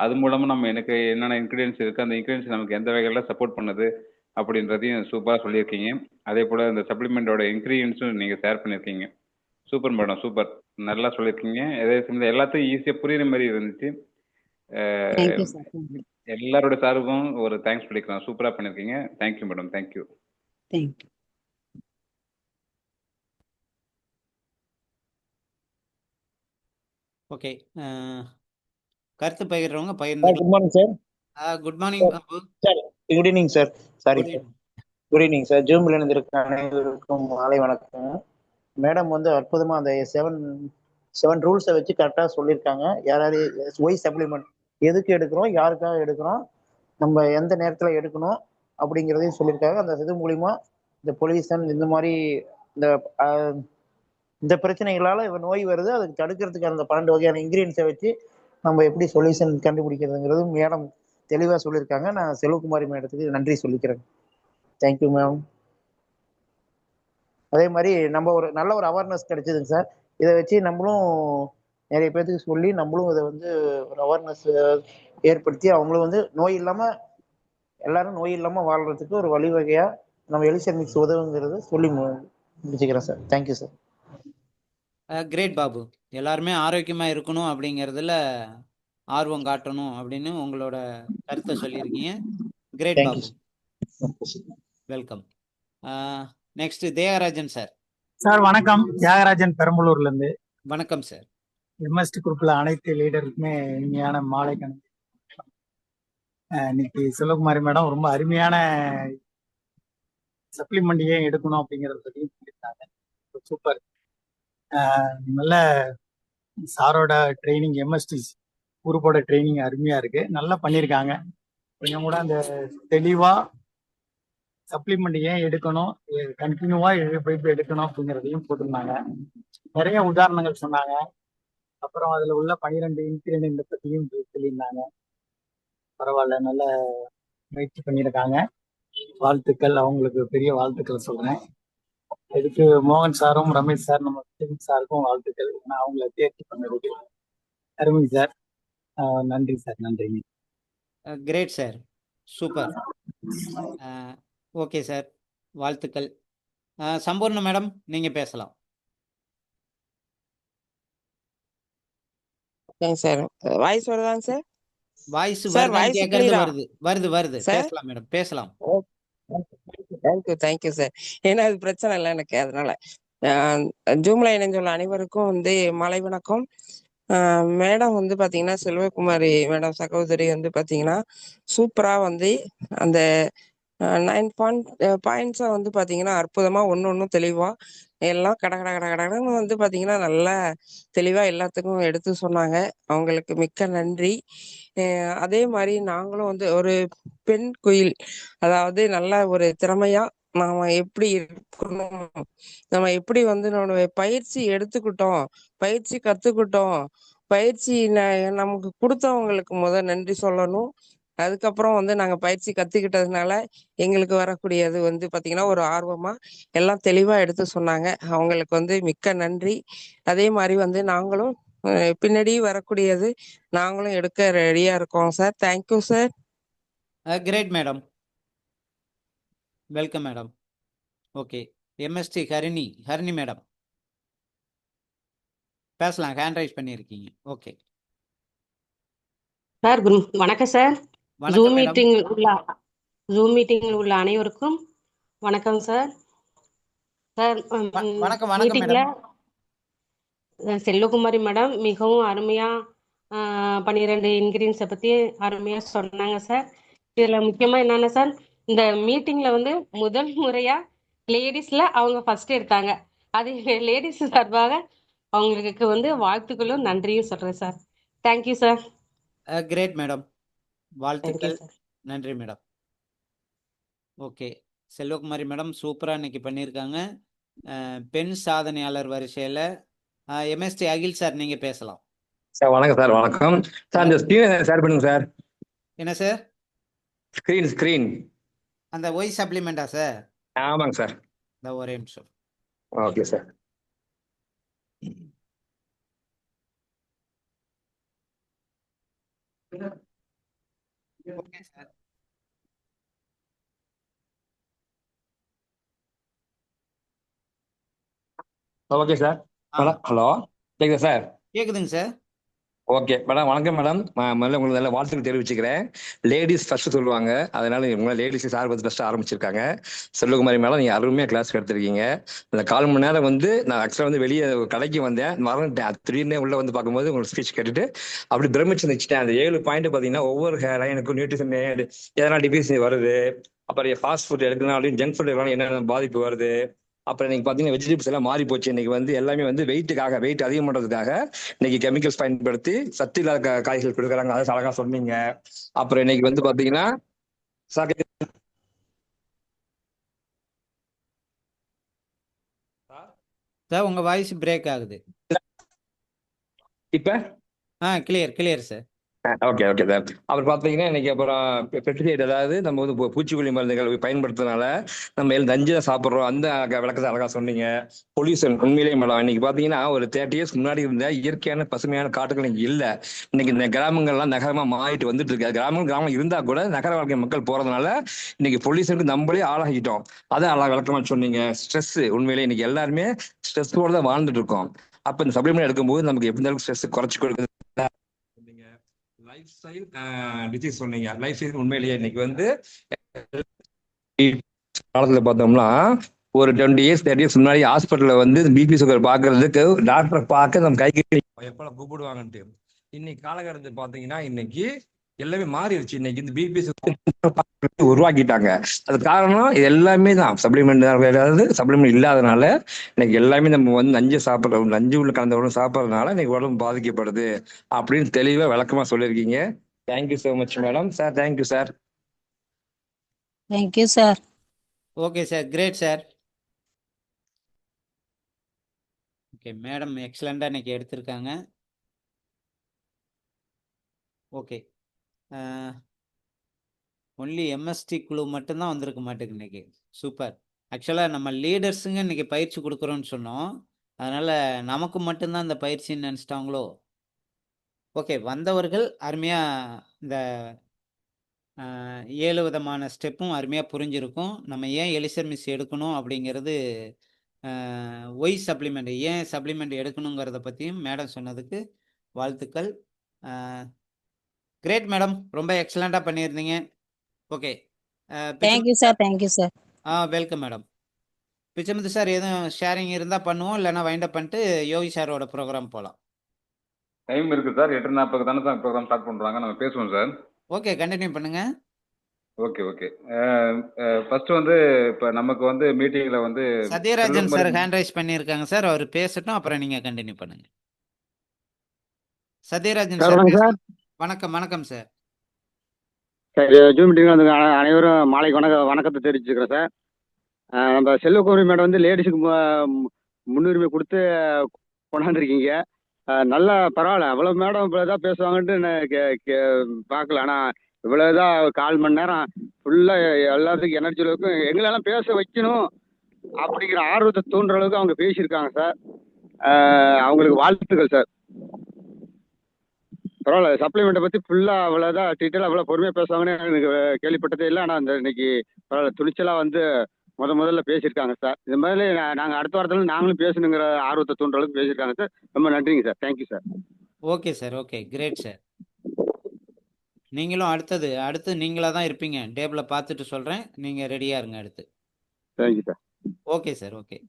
அது மூலமாக நம்ம எனக்கு என்னென்ன இன்க்ரீடியன்ஸ் இருக்குது, அந்த இன்க்ரீடியன்ஸ் நமக்கு எந்த வகையில் சப்போர்ட் பண்ணுது அப்படின்றதையும் சூப்பராக சொல்லியிருக்கீங்க. அதே போல் இந்த சப்ளிமெண்டோட இன்க்ரீடியன்ஸும் நீங்கள் ஷேர் பண்ணியிருக்கீங்க. சூப்பர் மேடம், சூப்பர், நல்லா சொல்லியிருக்கீங்க. அதே சமயத்தில் எல்லாத்தையும் ஈஸியாக புரியுற மாதிரி இருந்துச்சு. Thank you sir. எல்லாரோட சார்பும் ஒரு தேங்க்ஸ் சொல்லிக்கலாம். சூப்பராக பண்ணியிருக்கீங்க. Thank you madam, thank you. Thank you. Okay, கருத்து பகிர்றவங்க குட் பகிர்ந்து. Morning sir. Good morning Babu. Sir, good evening sir. Sorry Good sir. evening. Good evening sir. ஜூமில் இணைந்திருக்க அனைவருக்கும் மாலை வணக்கம். மேடம் வந்து அற்புதமாக அந்த செவன் ரூல்ஸை வச்சு கரெக்டாக சொல்லியிருக்காங்க. யாராவது ஒய் சப்ளிமெண்ட் எதுக்கு எடுக்கிறோம், யாருக்காக எடுக்கிறோம், நம்ம எந்த நேரத்தில் எடுக்கணும் அப்படிங்கிறதையும் சொல்லியிருக்காங்க. அந்த இது மூலிமா இந்த பொல்யூஷன் இந்த மாதிரி இந்த பிரச்சனைகளால் நோய் வருது, அதுக்கு தடுக்கிறதுக்கு அந்த 12 வகையான இன்கிரீடியன்ஸை வச்சு நம்ம எப்படி சொல்யூஷன் கண்டுபிடிக்கிறதுங்கிறது மேடம் தெளிவாக சொல்லியிருக்காங்க. நான் செல்வகுமாரி மேடத்துக்கு நன்றி சொல்லிக்கிறேன். Thank you ma'am. அதே மாதிரி நம்ம ஒரு நல்ல ஒரு அவேர்னஸ் கிடைச்சதுங்க சார். இதை வச்சு நம்மளும் நிறைய பேர்த்துக்கு சொல்லி நம்மளும் இதை வந்து ஒரு அவேர்னஸ் ஏற்படுத்தி அவங்களும் வந்து நோய் இல்லாமல் எல்லாரும் நோய் இல்லாமல் வாழ்றதுக்கு ஒரு வழிவகையாக நம்ம எலிசர் மிக்ஸ் உதவுங்கிறத சொல்லி முடிச்சுக்கிறேன் sir. Thank you sir. Great Babu, எல்லாருமே ஆரோக்கியமாக இருக்கணும் அப்படிங்கிறதுல ஆர்வம் காட்டணும் அப்படின்னு உங்களோட கருத்தை சொல்லியிருக்கீங்க. Great thank you Babu, welcome. Next Thiyagarajan sir. Sir வணக்கம். தியாகராஜன் பெரம்பலூர்ல இருந்து. வணக்கம் சார். எம்எஸ்டி குரூப்ல அனைத்து லீடருக்குமே இனிமையான மாலை கணக்கு. இன்னைக்கு செல்வகுமாரி மேடம் ரொம்ப அருமையான சப்ளிமெண்ட் ஏன் எடுக்கணும் அப்படிங்கறத பத்தி சொல்லியிருக்காங்க. சூப்பர். நல்ல சாரோட ட்ரைனிங், எம்எஸ்டி குரூப்போட ட்ரைனிங் அருமையா இருக்கு, நல்லா பண்ணியிருக்காங்க. கொஞ்சம் கூட அந்த தெளிவா சப்ளிமெண்ட் ஏன் எடுக்கணும், கண்டினியூவா போய் எடுக்கணும் அப்படிங்கிறதையும் போட்டிருந்தாங்க. நிறைய உதாரணங்கள் சொன்னாங்க. அப்புறம் அதுல உள்ள 12 இன்கிரீடியன்ட் பத்தியும் சொல்லியிருந்தாங்க. பரவாயில்ல, நல்ல முயற்சி பண்ணியிருக்காங்க. வாழ்த்துக்கள், அவங்களுக்கு பெரிய வாழ்த்துக்கள் சொல்றேன். இதுக்கு மோகன் சாரும் ரமேஷ் சார் நம்ம சாருக்கும் வாழ்த்துக்கள். ஏன்னா அவங்கள தேர்ச்சி பண்ணதுக்கு அருமை சார். நன்றி சார், நன்றிங்க. Great sir, super. Okay sir, வாழ்த்துக்கள். சம்பூர்ண மேடம், நீங்க பேசலாம். சார் வாய்ஸ் வருதாங்க சார்? வாய்ஸ் சார் வருதான்னு வாய்ஸ் கேட்கறது கிளியரா வருது. சார்? பேசலாம் மேடம், பேசலாம். Thank you sir. ஏன்னா அது பிரச்சனை இல்லை எனக்கு, அதனால ஜூம்ல இணைந்துள்ள அனைவருக்கும் வந்து மாலை வணக்கம். மேடம் வந்து பாத்தீங்கன்னா செல்வகுமாரி மேடம் சகோதரி வந்து பாத்தீங்கன்னா சூப்பரா வந்து அந்த 9 பாயிண்ட்ஸை வந்து பாத்தீங்கன்னா அற்புதமா ஒன்னும் தெளிவா எல்லாம் கடன்னு வந்து பாத்தீங்கன்னா நல்லா தெளிவா எல்லாத்துக்கும் எடுத்து சொன்னாங்க. அவங்களுக்கு மிக்க நன்றி. அதே மாதிரி நாங்களும் வந்து ஒரு பெண் குயில், அதாவது நல்ல ஒரு திறமையா நாம எப்படி இருக்கணும், நம்ம எப்படி வந்து நம்மளுடைய பயிற்சி எடுத்துக்கிட்டோம், பயிற்சி கத்துக்கிட்டோம், பயிற்சி நமக்கு கொடுத்தவங்களுக்கு நன்றி சொல்லணும். அதுக்கப்புறம் வந்து நாங்க பயிற்சி கத்துக்கிட்டதுனால எங்களுக்கு வரக்கூடியது வந்து பாத்தீங்கன்னா ஒரு ஆர்வமா எல்லாம் தெளிவா எடுத்து சொன்னாங்க. அவங்களுக்கு வந்து மிக்க நன்றி. அதே மாதிரி வந்து நாங்களும் பின்னாடி வரக்கூடியது நாங்களும் எடுக்க ரெடியா இருக்கோம் sir. Thank you sir. Great madam, welcome madam. Okay, MST Harini madam பேசலாம், ஹேண்ட் ரைஸ் பண்ணியிருக்கீங்க. ஓகே சார் வணக்கம் சார். வணக்கம் மேடம். ஜூம் மீட்டிங்கில் உள்ள அனைவருக்கும் வணக்கம் சார். சார் வணக்கம் மீட்டிங்ல மேடம். செல்வகுமாரி மேடம் மிகவும் அருமையா 12 இன்கிரீடியன்ஸை பத்தி அருமையா சொன்னாங்க சார். இதுல முக்கியமா என்னன்னா சார், இந்த மீட்டிங்ல வந்து முதல் முறையா லேடிஸ்ல அவங்க ஃபர்ஸ்ட் எடுத்தாங்க. அது லேடிஸ் சார்பாக அவங்களுக்கு வந்து வாழ்த்துக்களும் நன்றியும் சொல்றேன் sir. Thank you sir. Great madam, thank you வாழ்த்துக்கள், சார். நன்றி மேடம். ஓகே, செல்வகுமாரி மேடம் சூப்பராக இன்னைக்கு பண்ணியிருக்காங்க. பெண் சாதனையாளர் வரிசையில் எம்எஸ்டி அகில் சார், நீங்கள் பேசலாம் சார். வணக்கம் சார். வணக்கம் சார். இந்த ஸ்க்ரீனை ஷேர் பண்ணுங்க சார். என்ன சார்? ஸ்க்ரீன் அந்த ஒய் சப்ளிமெண்டா சார்? ஆமாங்க சார். இந்த ஒரே நிமிஷம். Okay sir. Okay sir. Okay sir. Madam hello, கேக்குதா சார்? கேக்குதுங்க சார். ஓகே மேடம், வணக்கம் மேடம். முதல்ல உங்களுக்கு நல்ல வாழ்த்துக்கள் தெரிவிச்சுக்கிறேன். லேடிஸ் ஃபர்ஸ்ட் சொல்லுவாங்க, அதனால இவங்க லேடிஸ் சார் வந்து ஃபர்ஸ்ட் ஆரம்பிச்சிருக்காங்க. செல்வகுமாரி மேடம், நீங்க அருமையாக கிளாஸ் எடுத்திருக்கீங்க. இந்த 1/4 மணி நேரம் வந்து நான் ஆக்சுவலாக வந்து வெளியே கடைக்கு வந்தேன், மறந்துட்டேன். திடீர்னு உள்ள வந்து பார்க்கும்போது உங்களுக்கு ஸ்பீச் கேட்டுட்டு அப்படி பிரமிச்சு நிச்சுட்டேன். அந்த 7 பாயிண்ட் பார்த்தீங்கன்னா ஒவ்வொரு லைனுக்கும் நியூட்ரிஷன் எதனா டிஃபிஷியன்சி வருது, அப்புறம் ஃபாஸ்ட் ஃபுட் எடுக்கணும், ஜங்க் ஃபுட் எடுக்கணும், என்னென்ன பாதிப்பு வருது, அப்புறம் இன்னைக்கு பார்த்தீங்கன்னா வெஜிடபிள்ஸ் எல்லாம் மாறி போச்சு. இன்னைக்கு வந்து எல்லாமே வந்து வெயிட் அதிகம் பண்றதுக்காக இன்னைக்கு கெமிக்கல்ஸ் பயன்படுத்தி சத்து இல்லாத காய்கள் கொடுக்குறாங்க. அதை அழகா சொன்னீங்க. அப்புறம் இன்னைக்கு வந்து பாத்தீங்கன்னா சார் உங்க வாய்ஸ் பிரேக் ஆகுது. இப்ப கிளியர் சார். Okay sir. அப்புறம் பாத்தீங்கன்னா இன்னைக்கு அப்புறம் பெஸ்டிசைட், அதாவது நம்ம வந்து பூச்சிக்கொல்லி மருந்துகள் பயன்படுத்துறதுனால நம்ம நஞ்சு தான் சாப்பிட்றோம். அந்த விளக்கத்தை அழகா சொன்னீங்க. பொல்யூஷன் உண்மையிலேயே மேடம், இன்னைக்கு பாத்தீங்கன்னா ஒரு 30 இயர்ஸ் முன்னாடி இருந்த இயற்கையான பசுமையான காட்டுகள் இன்னைக்கு இல்ல. இன்னைக்கு இந்த கிராமங்கள்லாம் நகரமா மாறிட்டு வந்துட்டு இருக்கு. கிராமம் இருந்தா கூட நகர வாழ்க்கை மக்கள் போறதுனால இன்னைக்கு பொல்யூஷனுக்கு நம்மளே ஆளாகிட்டோம். அதை அழகா விளக்கமா சொன்னீங்க. ஸ்ட்ரெஸ், உண்மையிலேயே இன்னைக்கு எல்லாருமே ஸ்ட்ரெஸ்ஸோட தான் வாழ்ந்துட்டு இருக்கோம். அப்ப இந்த சப்ளிமெண்ட் எடுக்கும்போது நமக்கு எப்படி இருந்தாலும் ஸ்ட்ரெஸ் குறைச்சு கொடுக்குது. லைஃப் ஸ்டைல் டிசீஸ் சொன்னீங்க. லைஃப் ஸ்டைல் உண்மையிலேயே இன்னைக்கு வந்து காலத்துல பார்த்தோம்னா ஒரு 20 இயர்ஸ் 30 இயர்ஸ் முன்னாடி ஹாஸ்பிட்டல்ல வந்து பிபி சுகர் பாக்குறதுக்கு டாக்டரை பார்க்க நம்ம கைக்கு எப்ப கூப்பிடுவாங்கன்ட்டு. இன்னைக்கு காலகட்டத்தில் பாத்தீங்கன்னா இன்னைக்கு எல்லாமே மாறிடுச்சு. இன்னைக்கு இந்த பிபி உருவாக்கிட்டாங்க. அது காரணம் இது எல்லாமே தான் சப்ளிமெண்ட். அதாவது சப்ளிமெண்ட் இல்லாதனால இன்னைக்கு எல்லாமே நம்ம வந்து நஞ்சு சாப்பிட்றோம், நஞ்சு உள்ள கலந்த உடம்பு சாப்பிட்றதுனால இன்னைக்கு உடம்பு பாதிக்கப்படுது அப்படின்னு தெளிவா விளக்கமா சொல்லியிருக்கீங்க. Thank you so much madam. Sir thank you sir. Thank you sir. Okay sir, great sir. Okay madam, எக்ஸலண்டாக இன்னைக்கு எடுத்திருக்காங்க. ஓகே, ஒன்லி எம்எஸ்டி குழு மட்டும்தான் வந்திருக்க மாட்டேங்குது இன்னைக்கு. சூப்பர். ஆக்சுவலாக நம்ம லீடர்ஸுங்க இன்னைக்கு பயிற்சி கொடுக்குறோன்னு சொன்னோம். அதனால நமக்கு மட்டும்தான் இந்த பயிற்சின்னு நினச்சிட்டாங்களோ? ஓகே, வந்தவர்கள் அருமையாக இந்த 7 விதமான ஸ்டெப்பும் அருமையாக புரிஞ்சிருக்கும். நம்ம ஏன் எலிசர் மிஸ் எடுக்கணும் அப்படிங்கிறது, ஒய் சப்ளிமெண்ட் ஏன் சப்ளிமெண்ட் எடுக்கணுங்கிறத பற்றியும் மேடம் சொன்னதுக்கு வாழ்த்துக்கள். கிரேட் மேடம், ரொம்ப எக்ஸலண்ட்டாக பண்ணியிருந்தீங்க. Okay. Thank you sir, thank you sir. Welcome madam. Pichamuthu sir எதுவும் ஷேரிங் இருந்தால் பண்ணுவோம், இல்லைன்னா வைண்ட் அப் பண்ணிட்டு யோகி சாரோட ப்ரோக்ராம் போகலாம். டைம் இருக்கு சார். 8:40 தானே சார் ப்ரோக்ராம் ஸ்டார்ட் பண்றாங்க. நம்ம பேசுவோம் சார். ஓகே, கண்டினியூ பண்ணுங்க. Okay okay. ஃபர்ஸ்ட் வந்து இப்போ நமக்கு வந்து மீட்டிங்ல வந்து சத்யராஜன் சார் ஹேண்ட் ரைஸ் பண்ணியிருக்காங்க சார், அவர் பேசட்டும், அப்புறம் நீங்க கண்டினியூ பண்ணுங்க. சத்யராஜன் சார் வணக்கம். வணக்கம் சார். ஜூம் மீட்டிங் வந்து அனைவரும் மாலை வணக்கத்தை தெரிவிச்சுக்கிறேன் சார். நம்ம செல்வகுமாரி மேடம் வந்து லேடிஸுக்கு முன்னுரிமை கொடுத்து கொண்டாந்துருக்கீங்க. நல்லா பரவாயில்ல. அவ்வளோ மேடம் இவ்வளோ இதாக பேசுவாங்கன்ட்டு பார்க்கல. ஆனால் இவ்வளோ இதாக 1/4 மணி நேரம் ஃபுல்லாக எல்லாத்துக்கும் எனர்ஜி அளவுக்கு எங்களெல்லாம் பேச வைக்கணும் அப்படிங்கிற ஆர்வத்தை தூண்டுற அளவுக்கு அவங்க பேசியிருக்காங்க சார். அவங்களுக்கு வாழ்த்துக்கள் சார். பரவாயில்ல. சப்ளிமெண்ட்டை பற்றி ஃபுல்லாக அவ்வளோதான் டீட்டெயிலாக அவ்வளோ பொறுமையாக பேசுவாங்கன்னு எனக்கு கேள்விப்பட்டதே இல்லை. ஆனால் அந்த இன்னைக்கு பரவாயில்ல, துணிச்சலாக வந்து முதல்ல பேசியிருக்காங்க சார். இது மாதிரி நாங்கள் அடுத்த வாரத்தில் நாங்களும் பேசணுங்கிற ஆர்வத்தை தூண்டுற அளவுக்கு பேசியிருக்காங்க சார். ரொம்ப நன்றிங்க sir. Thank you sir. Okay sir. Okay, great sir. நீங்களும் அடுத்து நீங்களாக தான் இருப்பீங்க. டேபிளை பார்த்துட்டு சொல்கிறேன், நீங்கள் ரெடியாக இருங்க அடுத்து. Thank you sir. Okay sir. Okay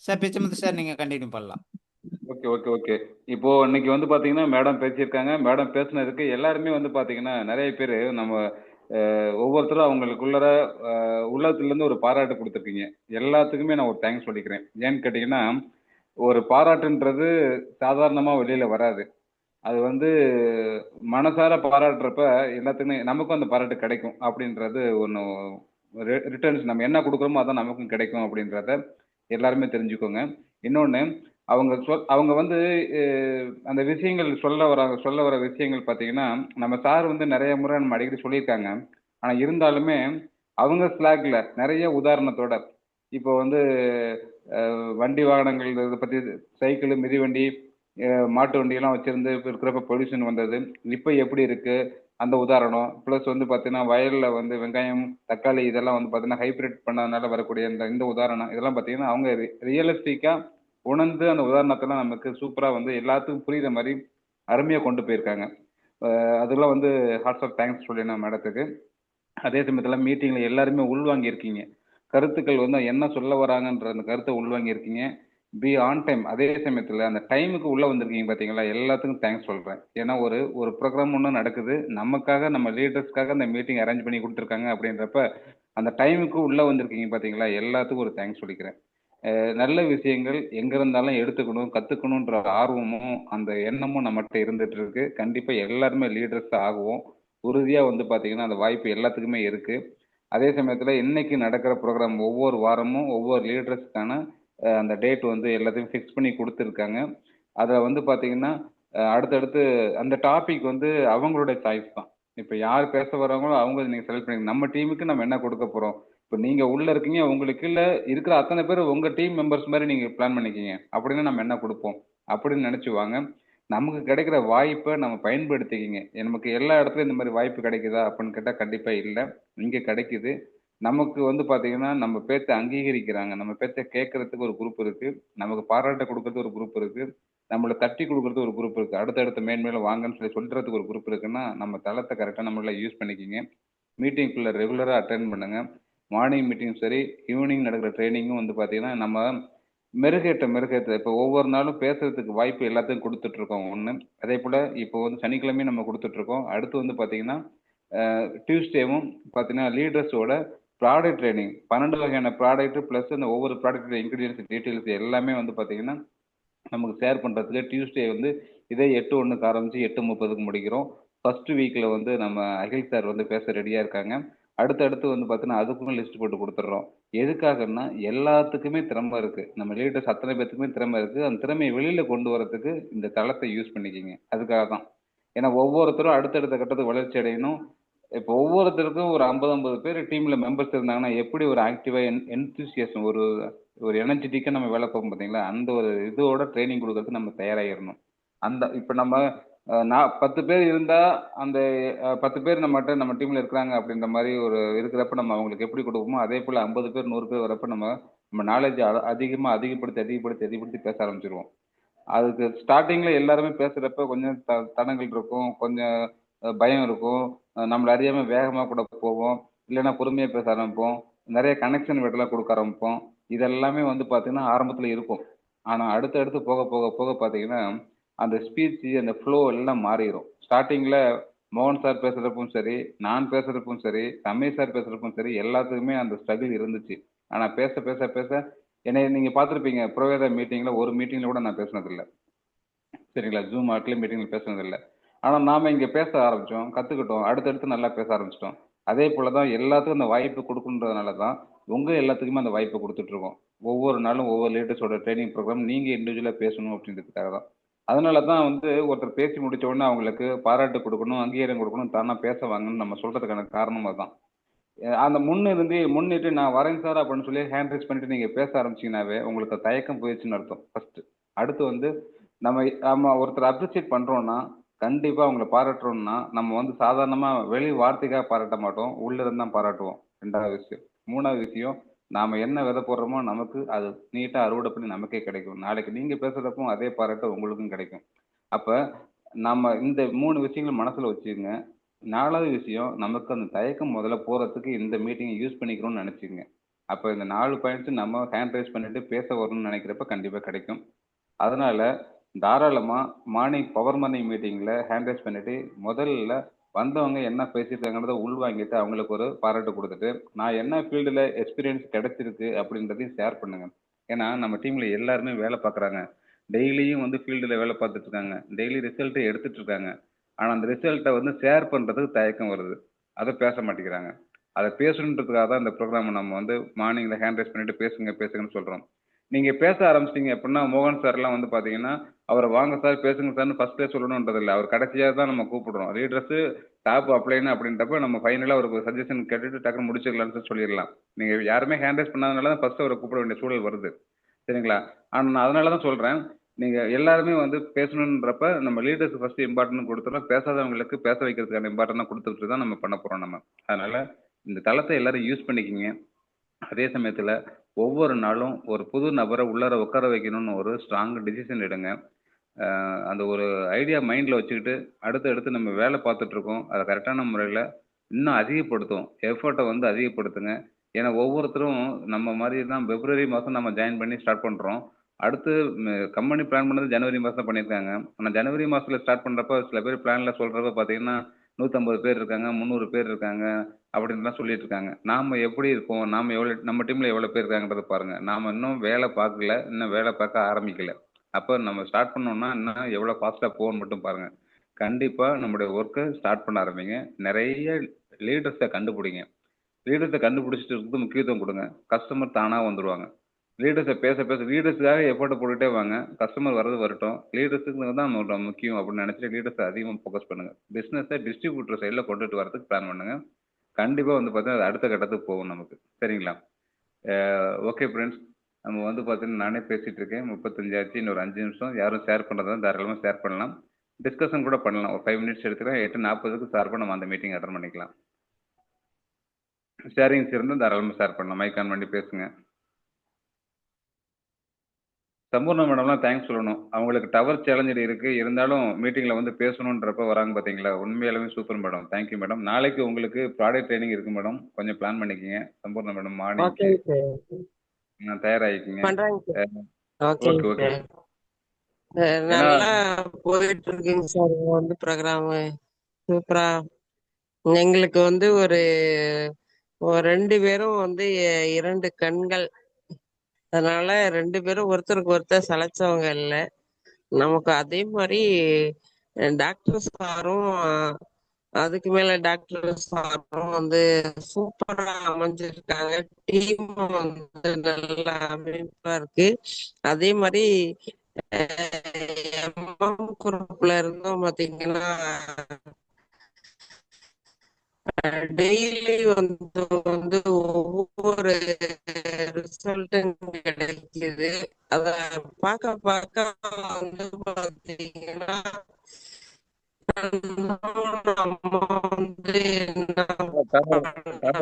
sir. Pichamuthu sir நீங்கள் கண்டினியூ பண்ணலாம். Okay okay okay. இப்போ இன்னைக்கு வந்து பாத்தீங்கன்னா மேடம் பேசியிருக்காங்க. மேடம் பேசுனதுக்கு எல்லாருமே வந்து பாத்தீங்கன்னா நிறைய பேர் நம்ம ஒவ்வொருத்தரும் அவங்களுக்குள்ளர உள்ளத்துலேருந்து ஒரு பாராட்டு கொடுத்துருக்கீங்க. எல்லாத்துக்குமே நான் ஒரு தேங்க்ஸ் சொல்லிக்கிறேன். ஏன்னு கேட்டிங்கன்னா, ஒரு பாராட்டுன்றது சாதாரணமாக வெளியில் வராது. அது வந்து மனசார பாராட்டுறப்ப எல்லாத்துக்குமே நமக்கும் அந்த பாராட்டு கிடைக்கும் அப்படின்றது ஒன்று. ரிட்டர்ன்ஸ் நம்ம என்ன கொடுக்குறோமோ அதான் நமக்கும் கிடைக்கும் அப்படின்றத எல்லாருமே தெரிஞ்சுக்கோங்க. இன்னொன்று, அவங்க வந்து அந்த விஷயங்கள் சொல்ல வர விஷயங்கள் பார்த்தீங்கன்னா, நம்ம சார் வந்து நிறைய முறை நம்ம அடிக்கடி சொல்லியிருக்காங்க. ஆனால் இருந்தாலுமே அவங்க ஸ்லாக்ல நிறைய உதாரணத்தோட இப்போ வந்து வண்டி வாகனங்கள் இதை பற்றி சைக்கிள், மிதிவண்டி, மாட்டு வண்டியெல்லாம் வச்சிருந்து இருக்கிறப்ப பொல்யூஷன் வந்தது, இப்போ எப்படி இருக்கு அந்த உதாரணம். ப்ளஸ் வந்து பார்த்தீங்கன்னா வயலில் வந்து வெங்காயம், தக்காளி இதெல்லாம் வந்து பார்த்தீங்கன்னா ஹைப்ரிட் பண்ணதுனால வரக்கூடிய இந்த உதாரணம் இதெல்லாம் பார்த்தீங்கன்னா அவங்க ரியலிஸ்டிக்காக உணர்ந்து அந்த உதாரணத்தெல்லாம் நமக்கு சூப்பராக வந்து எல்லாத்துக்கும் புரியுற மாதிரி அருமையாக கொண்டு போயிருக்காங்க. அதெல்லாம் வந்து ஹார்ட்ஸ் ஆஃப் தேங்க்ஸ் சொல்லிடணும் மேடத்துக்கு. அதே சமயத்தில் மீட்டிங்கில் எல்லாருமே உள்வாங்கியிருக்கீங்க. கருத்துக்கள் வந்து என்ன சொல்ல வராங்கன்ற அந்த கருத்தை உள்வாங்கியிருக்கீங்க. Be on time. அதே சமயத்தில் அந்த டைமுக்கு உள்ளே வந்திருக்கீங்க பார்த்தீங்களா, எல்லாத்துக்கும் தேங்க்ஸ் சொல்கிறேன். ஏன்னா ஒரு ப்ரோக்ராம் ஒன்று நடக்குது, நமக்காக நம்ம லீடர்ஸ்க்காக அந்த மீட்டிங் அரேஞ்ச் பண்ணி கொடுத்துருக்காங்க அப்படின்றப்ப அந்த டைமுக்கு உள்ளே வந்திருக்கீங்க பார்த்தீங்களா, எல்லாத்துக்கும் ஒரு தேங்க்ஸ் சொல்லிக்கிறேன். நல்ல விஷயங்கள் எங்க இருந்தாலும் எடுத்துக்கணும், கத்துக்கணுன்ற ஆர்வமும் அந்த எண்ணமும் நம்மகிட்ட இருந்துட்டு இருக்கு. கண்டிப்பா எல்லாருமே லீடர்ஸ் ஆகுவோம். உறுதியா வந்து பாத்தீங்கன்னா அந்த வாய்ப்பு எல்லாத்துக்குமே இருக்கு. அதே சமயத்துல இன்னைக்கு நடக்கிற ப்ரோக்ராம் ஒவ்வொரு வாரமும் ஒவ்வொரு லீடர்ஸ்க்கான அந்த டேட் வந்து எல்லாத்தையும் ஃபிக்ஸ் பண்ணி கொடுத்துருக்காங்க. அதை வந்து பாத்தீங்கன்னா அடுத்தடுத்து அந்த டாபிக் வந்து அவங்களுடைய சாய்ஸ் தான். இப்போ யார் பேச வராங்களோ அவங்க நீங்க செலக்ட் பண்ணி நம்ம டீமுக்கு நம்ம என்ன கொடுக்க போறோம். இப்போ நீங்க உள்ள இருக்கீங்க, உங்களுக்கு இல்ல இருக்கிற அத்தனை பேர் உங்க டீம் மெம்பர்ஸ் மாதிரி நீங்க பிளான் பண்ணிக்கிங்க. அப்படின்னு நம்ம என்ன கொடுப்போம் அப்படின்னு நினைச்சுவாங்க. நமக்கு கிடைக்கிற வாய்ப்பை நம்ம பயன்படுத்திக்கிங்க. நமக்கு எல்லா இடத்துலயும் இந்த மாதிரி வாய்ப்பு கிடைக்குதா அப்படின்னு கேட்டால் கண்டிப்பா இல்லை. இங்க கிடைக்குது. நமக்கு வந்து பாத்தீங்கன்னா நம்ம பேச்ச அங்கீகரிக்கிறாங்க. நம்ம பேச்ச கேட்கறதுக்கு ஒரு குரூப் இருக்கு, நமக்கு பாராட்ட கொடுக்கறதுக்கு ஒரு குரூப் இருக்கு, நம்மளை தட்டி கொடுக்கறதுக்கு ஒரு குரூப் இருக்கு, அடுத்தடுத்த மேன்மேல வாங்கன்னு சொல்லி சொல்றதுக்கு ஒரு குரூப் இருக்குன்னா நம்ம தளத்தை கரெக்டாக நம்மள யூஸ் பண்ணிக்கிங்க. மீட்டிங்குள்ள ரெகுலராக அட்டென்ட் பண்ணுங்க. மார்னிங் மீட்டிங் சரி, ஈவினிங் நடக்கிற ட்ரைனிங்கும் வந்து பார்த்தீங்கன்னா நம்ம மெருகேற்ற இப்போ ஒவ்வொரு நாளும் பேசுறதுக்கு வாய்ப்பு எல்லாத்தையும் கொடுத்துட்டு இருக்கோம் ஒன்று. அதே போல் இப்போ வந்து சனிக்கிழமையும் நம்ம கொடுத்துட்டு இருக்கோம். அடுத்து வந்து பார்த்தீங்கன்னா டியூஸ்டேவும் பார்த்தீங்கன்னா லீடர்ஸோட ப்ராடக்ட் ட்ரைனிங் 12 வகையான ப்ராடக்ட் ப்ளஸ் அந்த ஒவ்வொரு ப்ராடக்ட் இன்க்ரீடியன்ஸ் டீட்டெயில்ஸ் எல்லாமே வந்து பார்த்தீங்கன்னா நமக்கு ஷேர் பண்ணுறதுக்கு டியூஸ்டே வந்து இதே 8:01 ஆரம்பிச்சு 8:30 முடிக்கிறோம். ஃபர்ஸ்ட் வீக்கில் வந்து நம்ம அகில் சார் வந்து பேச ரெடியாக இருக்காங்க. அடுத்தடுத்து வந்து பார்த்தீங்கன்னா அதுக்கும் லிஸ்ட் போட்டு கொடுத்துட்றோம். எதுக்காகன்னா எல்லாத்துக்குமே திறமை இருக்குது, நம்ம லீடர்ஸ் அத்தனை பேத்துக்குமே திறமை இருக்குது. அந்த திறமையை வெளியில் கொண்டு வரதுக்கு இந்த தளத்தை யூஸ் பண்ணிக்கிங்க. அதுக்காக தான். ஏன்னா ஒவ்வொருத்தரும் அடுத்தடுத்த கட்டத்துக்கு வளர்ச்சி அடையணும். இப்போ ஒவ்வொருத்தருக்கும் ஒரு 50 பேர் டீம்ல மெம்பர்ஸ் இருந்தாங்கன்னா எப்படி ஒரு ஆக்டிவா என்தூசியஸம் ஒரு ஒரு எனர்ஜெட்டிக்கா நம்ம வேலை பார்ப்போம் பார்த்தீங்களா, அந்த ஒரு இதோட ட்ரைனிங் கொடுக்கறதுக்கு நம்ம தயாராகிடணும். அந்த இப்போ நம்ம 10 பேர் இருந்தா அந்த 10 பேர் நம்ம டீம்ல இருக்கிறாங்க அப்படின்ற மாதிரி ஒரு இருக்கிறப்ப நம்ம அவங்களுக்கு எப்படி கொடுப்போமோ அதே போல 50 பேர் 100 பேர் வரப்ப நம்ம நாலேஜ் அதிகப்படுத்தி பேச ஆரம்பிச்சிருவோம். அதுக்கு ஸ்டார்டிங்ல எல்லாருமே பேசுறப்ப கொஞ்சம் தடங்கள் இருக்கும், கொஞ்சம் பயம் இருக்கும், நம்மள அறியாம வேகமா கூட போவோம், இல்லைன்னா பொறுமையா பேச ஆரம்பிப்போம், நிறைய கனெக்ஷன் வேர்டெல்லாம் கொடுக்க ஆரம்பிப்போம். இதெல்லாமே வந்து பாத்தீங்கன்னா ஆரம்பத்துல இருக்கும். ஆனா அடுத்தடுத்து போக போக போக பாத்தீங்கன்னா அந்த ஸ்பீச் அந்த ஃப்ளோ எல்லாம் மாறிடும். ஸ்டார்டிங்ல மோகன் சார் பேசுறப்பவும் சரி, நான் பேசுறப்பவும் சரி, ரமேஷ் சார் பேசுறப்பவும் சரி, எல்லாத்துக்குமே அந்த ஸ்ட்ரகிள் இருந்துச்சு. ஆனா பேச பேச பேச என்னை நீங்க பார்த்துருப்பீங்க, புரோவேதா மீட்டிங்ல ஒரு மீட்டிங்ல கூட நான் பேசினதில்லை. சரிங்களா, ஜூம் ஆட்ல மீட்டிங்ல பேசுனதில்லை. ஆனா நாம இங்க பேச ஆரம்பிச்சோம், கத்துக்கிட்டோம், அடுத்தடுத்து நல்லா பேச ஆரம்பிச்சிட்டோம். அதே போலதான் எல்லாத்துக்கும் அந்த வாய்ப்பு கொடுக்குன்றதுனால தான் உங்க எல்லாத்துக்குமே அந்த வாய்ப்பை கொடுத்துட்டு இருக்கோம். ஒவ்வொரு நாளும் ஒவ்வொரு லேட்டஸ்டோட ட்ரைனிங் ப்ரோக்ராம் நீங்க இண்டிவிஜுவலா பேசணும் அப்படின்றதுக்காக தான். அதனால தான் வந்து ஒருத்தர் பேசி முடிச்ச உடனே அவங்களுக்கு பாராட்டு கொடுக்கணும், அங்கீகாரம் கொடுக்கணும், தானா பேச வாங்கன்னு நம்ம சொல்றதுக்கான காரணம் அதுதான். அந்த முன்னிட்டு நான் வரேன் சார் அப்படின்னு சொல்லி ஹேண்ட் ரைஸ் பண்ணிட்டு நீங்க பேச ஆரம்பிச்சீங்கன்னாவே உங்களுக்கு தயக்கம் போயிடுச்சுன்னு அர்த்தம் ஃபர்ஸ்ட். அடுத்து வந்து நம்ம நம்ம ஒருத்தர் அப்ரிசியேட் பண்றோம்னா கண்டிப்பா அவங்கள பாராட்டுறோம்னா நம்ம வந்து சாதாரணமா வெளி வார்த்தைக்காக பாராட்ட மாட்டோம், உள்ள இருந்து தான் பாராட்டுவோம். ரெண்டாவது விஷயம். மூணாவது விஷயம், நாம என்ன விதை போடுறோமோ நமக்கு அது நீட்டா அறுவடை பண்ணி நமக்கே கிடைக்கும். நாளைக்கு நீங்க பேசுறப்போ அதே பாராட்டு உங்களுக்கும் கிடைக்கும். அப்ப நம்ம இந்த 3 விஷயங்களை மனசுல வச்சுக்கோங்க. 4வது விஷயம், நமக்கு அந்த தயக்கம் முதல்ல போறதுக்கு இந்த மீட்டிங்கை யூஸ் பண்ணிக்கிறோம்னு நினைச்சுக்கங்க. அப்ப இந்த 4 பாயிண்ட்ஸ் நம்ம ஹேண்ட் ரைஸ் பண்ணிட்டு பேச வரணும்னு நினைக்கிறப்ப கண்டிப்பா கிடைக்கும். அதனால தாராளமா பவர் மார்னிங் மீட்டிங்ல ஹேண்ட் ரைஸ் பண்ணிட்டு முதல்ல வந்தவங்க என்ன பேசிட்டாங்கிறத உள்வாங்கிட்டு அவங்களுக்கு ஒரு பாராட்டு கொடுத்துட்டு நான் என்ன ஃபீல்டுல எக்ஸ்பீரியன்ஸ் கிடைச்சிருக்கு அப்படின்றதையும் ஷேர் பண்ணுங்க. ஏன்னா நம்ம டீம்ல எல்லாருமே வேலை பார்க்குறாங்க, டெய்லியும் வந்து ஃபீல்டுல வேலை பார்த்துட்டு இருக்காங்க, டெய்லி ரிசல்ட்டை எடுத்துட்டு இருக்காங்க. ஆனா அந்த ரிசல்ட்டை வந்து ஷேர் பண்றதுக்கு தயக்கம் வருது, அதை பேச மாட்டேங்கிறாங்க. அதை பேசணுன்றதுக்காக தான் இந்த ப்ரோக்ராம் நம்ம வந்து மார்னிங்ல ஹேண்ட் ரைஸ் பண்ணிட்டு பேசுங்கன்னு சொல்றோம். நீங்க பேச ஆரம்பிச்சிட்டீங்க அப்படின்னா மோகன் சார் எல்லாம் வந்து பாத்தீங்கன்னா அவரை வாங்க சார் பேசுங்க சார்னு ஃபர்ஸ்ட்லேயே சொல்லணும்ன்றது இல்லை, அவர் கடைசியா தான் நம்ம கூப்பிடுறோம். லீடர்ஸ் டாப் அப்ளைன்னு அப்படின்றப்ப நம்ம ஃபைனலா ஒரு சஜஷன் கேட்டுட்டு டக்குனு முடிச்சிடலாம்னு சொல்லிடலாம். நீங்க யாருமே ஹேண்ட் ரைஸ் பண்ணாதனால தான் ஃபர்ஸ்ட் அவரை கூப்பிட வேண்டிய சூழல் வருது. சரிங்களா, ஆனா நான் அதனால தான் சொல்றேன், நீங்க எல்லாருமே வந்து பேசணுன்றப்ப நம்ம லீடர்ஸ் ஃபர்ஸ்ட் இம்பார்ட்டன்ட் கொடுத்துறோம், பேசாதவங்களுக்கு பேச வைக்கிறதுக்கான இம்பார்ட்டன்ட் கொடுத்துட்டு தான் நம்ம பண்ண போறோம் நம்ம. அதனால இந்த தளத்தை எல்லாரும் யூஸ் பண்ணிக்கிங்க. அதே சமயத்துல ஒவ்வொரு நாளும் ஒரு புது நபரை உள்ளார உட்கார வைக்கணும்னு ஒரு ஸ்ட்ராங் டிசிஷன் எடுங்க. அந்த ஒரு ஐடியா மைண்ட்ல வச்சுக்கிட்டு அடுத்து நம்ம வேலை பார்த்துட்டு இருக்கோம், அதை கரெக்டான முறையில இன்னும் அதிகப்படுத்தும், எஃபர்ட்டை வந்து அதிகப்படுத்துங்க. ஏன்னா ஒவ்வொருத்தரும் நம்ம மாதிரி தான் பிப்ரவரி மாதம் நம்ம ஜாயின் பண்ணி ஸ்டார்ட் பண்ணுறோம். அடுத்து கம்பெனி பிளான் பண்ணது ஜனவரி மாதம் பண்ணியிருக்காங்க. ஆனால் ஜனவரி மாதத்தில் ஸ்டார்ட் பண்ணுறப்ப சில பேர் பிளானில் சொல்கிறப்ப பார்த்தீங்கன்னா 150 பேர் இருக்காங்க, 300 பேர் இருக்காங்க அப்படின்லாம் சொல்லிட்டு இருக்காங்க. நாம் எப்படி இருக்கோம், நாம் எவ்வளோ, நம்ம டீமில் எவ்வளோ பேர் இருக்காங்கன்றத பாருங்கள். நாம் இன்னும் வேலை பார்க்கல, இன்னும் வேலை பார்க்க ஆரம்பிக்கல. அப்போ நம்ம ஸ்டார்ட் பண்ணோம்னா இன்னும் எவ்வளோ ஃபாஸ்ட்டாக போகணும்னு மட்டும் பாருங்கள். கண்டிப்பாக நம்மளுடைய ஒர்க்கை ஸ்டார்ட் பண்ண ஆரம்பிங்க. நிறைய லீடர்ஸை கண்டுபிடிங்க. லீடர்ஸை கண்டுபிடிச்சிட்டு இருக்கிறது முக்கியத்துவம் கொடுங்க, கஸ்டமர் தானாக வந்துடுவாங்க. லீடர்ஸை பேச லீடர்ஸுக்காக எஃபோர்ட்டை போட்டுகிட்டே வாங்க, கஸ்டமர் வர்றது வரட்டும். லீடர்ஸுக்கு தான் முக்கியம் அப்படின்னு நினச்சிட்டு லீடர்ஸை அதிகமாக ஃபோக்கஸ் பண்ணுங்கள். பிஸ்னஸை டிஸ்ட்ரிபியூட்டர் சைடில் கொண்டுட்டு வரதுக்கு பிளான் பண்ணுங்கள். கண்டிப்பாக வந்து பார்த்தீங்கன்னா அது அடுத்த கட்டத்துக்கு போகும் நமக்கு. சரிங்களா, ஓகே ஃப்ரெண்ட்ஸ், நம்ம வந்து பார்த்தீங்கன்னா நானே பேசிகிட்டு இருக்கேன், 35 ஆச்சு. இன்னொரு 5 நிமிஷம் யாரும் ஷேர் பண்ணுறதா தாராளமாக ஷேர் பண்ணலாம், டிஸ்கஷன் கூட பண்ணலாம். ஒரு 5 மினிட்ஸ் எடுத்துக்கலாம். 8:40 சார்பாக நம்ம அந்த மீட்டிங் அட்டன் பண்ணிக்கலாம். ஷேரிங்ஸ் இருந்தால் தாராளமாக ஷேர் பண்ணலாம். மைக் ஆன் பண்ணி பேசுங்க. சம்பூர்ணா மேடம்லாம் தேங்க்ஸ் சொல்லணும். அவங்களுக்கு டவர் சேலஞ்சர் இருக்கு, இருந்தாலும் மீட்டிங்ல வந்து பேசணுன்றப்ப வராங்க பாத்தீங்களா, உண்மையாலுமே சூப்பர் மேடம். Thank you madam. நாளைக்கு உங்களுக்கு ப்ராடக்ட் ட்ரைனிங் இருக்கு மேடம், கொஞ்சம் பிளான் பண்ணிக்கங்க. சம்பூர்ணா மேடம் மார்னிங் தயாராகிக்கங்க. ஓகே ஓகே, நல்லா போயிட்டு இருக்குங்க சார். வந்து ப்ரோக்ராம் சூப்பரா. எங்களுக்கு வந்து ஒரு 2 பேரும் வந்து 2 கண்கள், அதனால 2 பேரும் ஒருத்தருக்கு ஒருத்தர் சளைச்சவங்க இல்லை. நமக்கு அதே மாதிரி டாக்டர் சாரும் அதுக்கு மேல டாக்டர் சாரும் வந்து சூப்பரா அமைஞ்சிருக்காங்க. டீம் வந்து நல்ல அமைப்பா இருக்கு. அதே மாதிரி குரூப்ல இருந்தும் பாத்தீங்கன்னா டெய்லி வந்து வந்து ஒவ்வொரு ரிசல்ட்டும் கிடைக்குது. அத பார்க்க பார்க்க வந்து பார்த்தீங்கன்னா நம்ம வந்து என்ன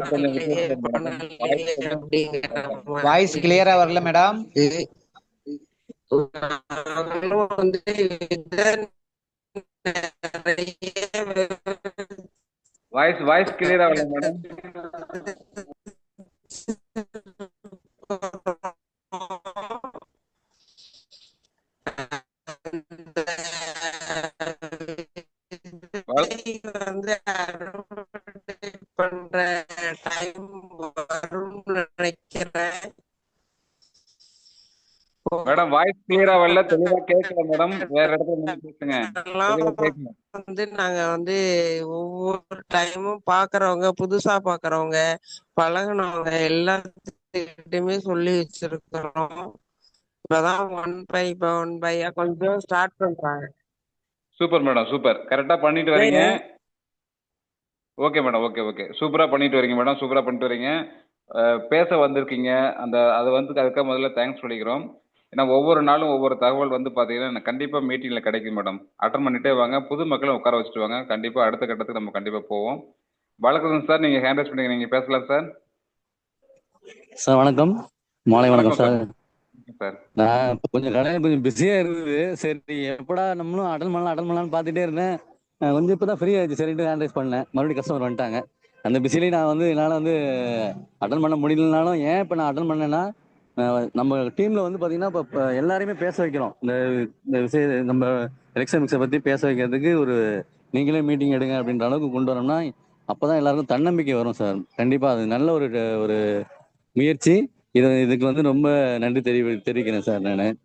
பண்ணலையே அப்படிங்கிற வாய்ஸ் கிளியரா வரல மேடம். வந்து வாய்ஸ் கிளியரா வரல மேடம். வந்து பண்ற டைம் வரும்னு நினைக்கிறேன். மேடம் வாய்ஸ் கிளியரா வரல, தெளிவா கேட்கல மேடம். வேற இடத்துல நின்னு பேசுங்க. தெளிவா கேட்கல. வந்து நாங்க வந்து ஒவ்வொரு டைமும் பாக்குறவங்க, புதுசா பாக்குறவங்க, பழகுனவங்க எல்லாத்துக்கிட்டுமே சொல்லி வச்சிருக்கிறோம். இப்பதான் ஒன் பை கொஞ்சம் ஸ்டார்ட் பண்றாங்க. Super madam, super. கரெக்டா பண்ணிட்டு வரீங்க. ஓகே மேடம், ஓகே சூப்பரா பண்ணிட்டு வரீங்க மேடம், சூப்பரா பண்ணிட்டு வரீங்க. பேச வந்திருக்கீங்க, அது வந்து அதுக்காக முதல்ல தேங்க்ஸ் சொல்லிக்கிறோம். ஏன்னா ஒவ்வொரு நாளும் ஒவ்வொரு தகவல் வந்து பார்த்தீங்கன்னா எனக்கு கண்டிப்பாக மீட்டிங்கில் கிடைக்கும் மேடம். அட்டன் பண்ணிட்டே வாங்க, புது மக்களும் உட்கார வச்சுட்டு வாங்க. கண்டிப்பாக அடுத்த கட்டத்துக்கு நம்ம கண்டிப்பாக போவோம். வணக்கம் சார், நீங்கள் ஹேண்ட் ரைஸ் பண்ணீங்க, நீங்கள் பேசலாம் சார். சார் வணக்கம், மாலை வணக்கம் சார். சார் நான் கொஞ்சம் கடையில் கொஞ்சம் பிஸியாக இருந்தது. சரி எப்படா நம்மளும் அட்டன் பண்ணலாம்னு பார்த்துட்டே இருந்தேன். கொஞ்சம் இப்போ தான் ஃப்ரீ ஆயிடுச்சு, சரிட்டு ஹேண்ட் ரைஸ் பண்ணேன். மறுபடியும் கஸ்டமர் வந்துட்டாங்க. அந்த பிஸிலையும் நான் வந்து என்னால் வந்து அட்டன் பண்ண முடியலனாலும், ஏன் இப்போ நான் அட்டன் பண்ணேன்னா, நம்ம டீம்ல வந்து பாத்தீங்கன்னா இப்போ எல்லாரையுமே பேச வைக்கிறோம். இந்த விஷய நம்ம எலெக்ஷன் மிக்ஸை பத்தி பேச வைக்கிறதுக்கு ஒரு நீங்களே மீட்டிங் எடுங்க அப்படின்ற அளவுக்கு கொண்டு வரோம்னா அப்பதான் எல்லாருக்கும் தன்னம்பிக்கை வரும் சார். கண்டிப்பா அது நல்ல ஒரு முயற்சி. இதுக்கு வந்து ரொம்ப நன்றி தெரிவிக்கிறேன் சார் நான்.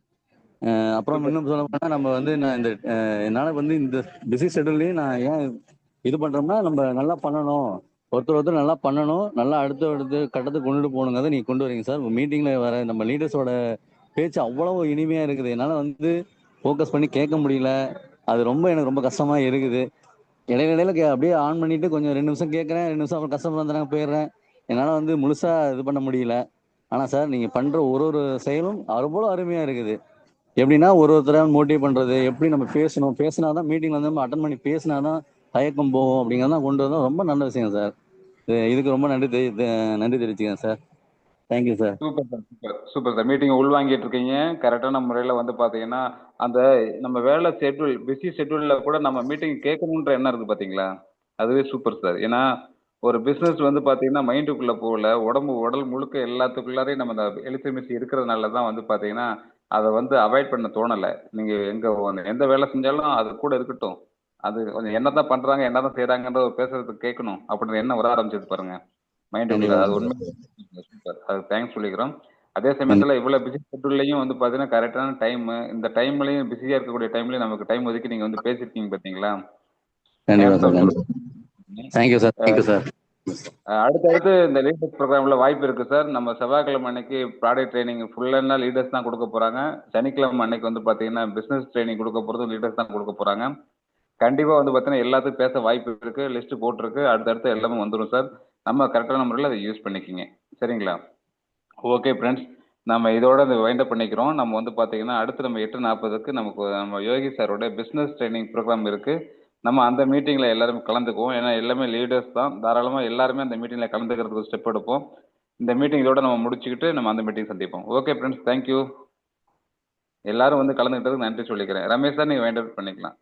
அப்புறம் இன்னும் சொல்ல போனா நம்ம வந்து நான் என்னால வந்து இந்த பிஸி ஷெட்யூல்லையும் நான் ஏன் இது பண்றோம்னா, நம்ம நல்லா பண்ணணும், ஒருத்தர் நல்லா பண்ணணும், நல்லா அடுத்த கட்டத்துக்கு கொண்டுட்டு போகணுங்கிறத நீங்க கொண்டு வரீங்க சார். மீட்டிங்ல வர நம்ம லீடர்ஸோட பேச்சு அவ்வளவு இனிமையா இருக்குது. என்னால வந்து ஃபோக்கஸ் பண்ணி கேட்க முடியல. அது எனக்கு ரொம்ப கஷ்டமா இருக்குது. இடையில அப்படியே ஆன் பண்ணிட்டு கொஞ்சம் 2 நிமிஷம் கேட்கறேன், 2 நிமிஷம் அப்புறம் கஷ்டமா இருந்தாங்க போயிடுறேன். என்னால வந்து முழுசா இது பண்ண முடியல. ஆனா சார் நீங்க பண்ற ஒரு செயலும் அவ்வளோ அருமையா இருக்குது. எப்படின்னா ஒருத்தரை மோட்டிவ் பண்றது, எப்படி நம்ம பேசினாதான் மீட்டிங்ல வந்து நம்ம அட்டன் பண்ணி பேசினாதான் தயக்கம் போகும் அப்படிங்கிறதான் கொண்டு வந்தோம். ரொம்ப நல்ல விஷயம் சார். இதுக்கு ரொம்ப நன்றி தெரிவிச்சுக்கிறேன் sir. Thank you sir. Super sir. Meeting உள்வாங்கிட்டு இருக்கீங்க. கரெக்டான முறையில் வந்து பார்த்தீங்கன்னா அந்த நம்ம வேலை ஷெட்யூல், பிஸி ஷெட்யூலில் கூட நம்ம மீட்டிங் கேட்கணுன்ற எண்ணம் இருக்குது பார்த்தீங்களா, அதுவே சூப்பர் சார். ஏன்னா ஒரு பிஸ்னஸ் வந்து பார்த்தீங்கன்னா மைண்டுக்குள்ளே போகல, உடல் முழுக்க எல்லாத்துக்குள்ளாரையும் நம்ம இந்த எலிசமிசி இருக்கிறதுனால தான் வந்து பார்த்தீங்கன்னா அதை வந்து அவாய்ட் பண்ண தோணலை. நீங்கள் எந்த வேலை செஞ்சாலும் அது கூட இருக்கட்டும், அது கொஞ்சம் என்னதான் பண்ணுறாங்க என்னதான் செய்கிறாங்கன்ற பேசுறதுக்கு கேட்கணும் அப்படின்ற எண்ணம் வர ஆரம்பிச்சது பாருங்க மைண்டுக்குள்ள. அது உண்மை சூப்பர், அது தேங்க்ஸ் சொல்லிக்கிறோம். அதே சமயத்தில் இவ்வளோ பிஸி ஷெட்யூல்லையும் வந்து பார்த்தீங்கன்னா கரெக்டான டைம், இந்த டைம்லையும் பிஸியாக இருக்கக்கூடிய டைம்லையும் நமக்கு டைம் ஒதுக்கி நீங்கள் வந்து பேசியிருக்கீங்க பார்த்தீங்களா. Thank you sir. அடுத்தடுத்து இந்த லீடர்ஸ் ப்ரோக்ராம்ல வாய்ப்பு இருக்கு சார். நம்ம செவ்வாய்க்கிழமை அன்னைக்கு ப்ராடக்ட் ட்ரைனிங் ஃபுல்லாக லீடர்ஸ் தான் கொடுக்க போறாங்க. சனிக்கிழமை அன்னைக்கு வந்து பார்த்தீங்கன்னா பிஸ்னஸ் ட்ரைனிங் கொடுக்க போகிறது லீடர்ஸ் தான் கொடுக்க போறாங்க. கண்டிப்பாக வந்து பார்த்தீங்கன்னா எல்லாத்துக்கும் பேச வாய்ப்பு இருக்கு, லிஸ்ட் போட்டிருக்கு. அடுத்தடுத்து எல்லாமே வந்துடும் சார். நம்ம கரெக்டான முறையில் அதை யூஸ் பண்ணிக்கிங்க, சரிங்களா? ஓகே ஃப்ரெண்ட்ஸ், நம்ம இதோட வைண்டப் பண்ணிக்கிறோம். நம்ம வந்து பார்த்தீங்கன்னா அடுத்து நம்ம 8:40க்கு நம்ம யோகி சாரோட பிஸ்னஸ் ட்ரைனிங் ப்ரோக்ராம் இருக்கு. நம்ம அந்த மீட்டிங்கில் எல்லாருமே கலந்துக்குவோம். ஏன்னா எல்லாமே லீடர்ஸ் தான், தாராளமாக எல்லாருமே அந்த மீட்டிங்கில் கலந்துக்கிறதுக்கு ஸ்டெப் எடுப்போம். இந்த மீட்டிங் இதோட நம்ம முடிச்சுக்கிட்டு நம்ம அந்த மீட்டிங் சந்திப்போம். Okay friends, thank you. எல்லாரும் வந்து கலந்துக்கிட்டதுக்கு நன்றி சொல்லிக்கிறேன். ரமேஷ் சார், நீங்கள் வைண்டப் பண்ணிக்கலாம்.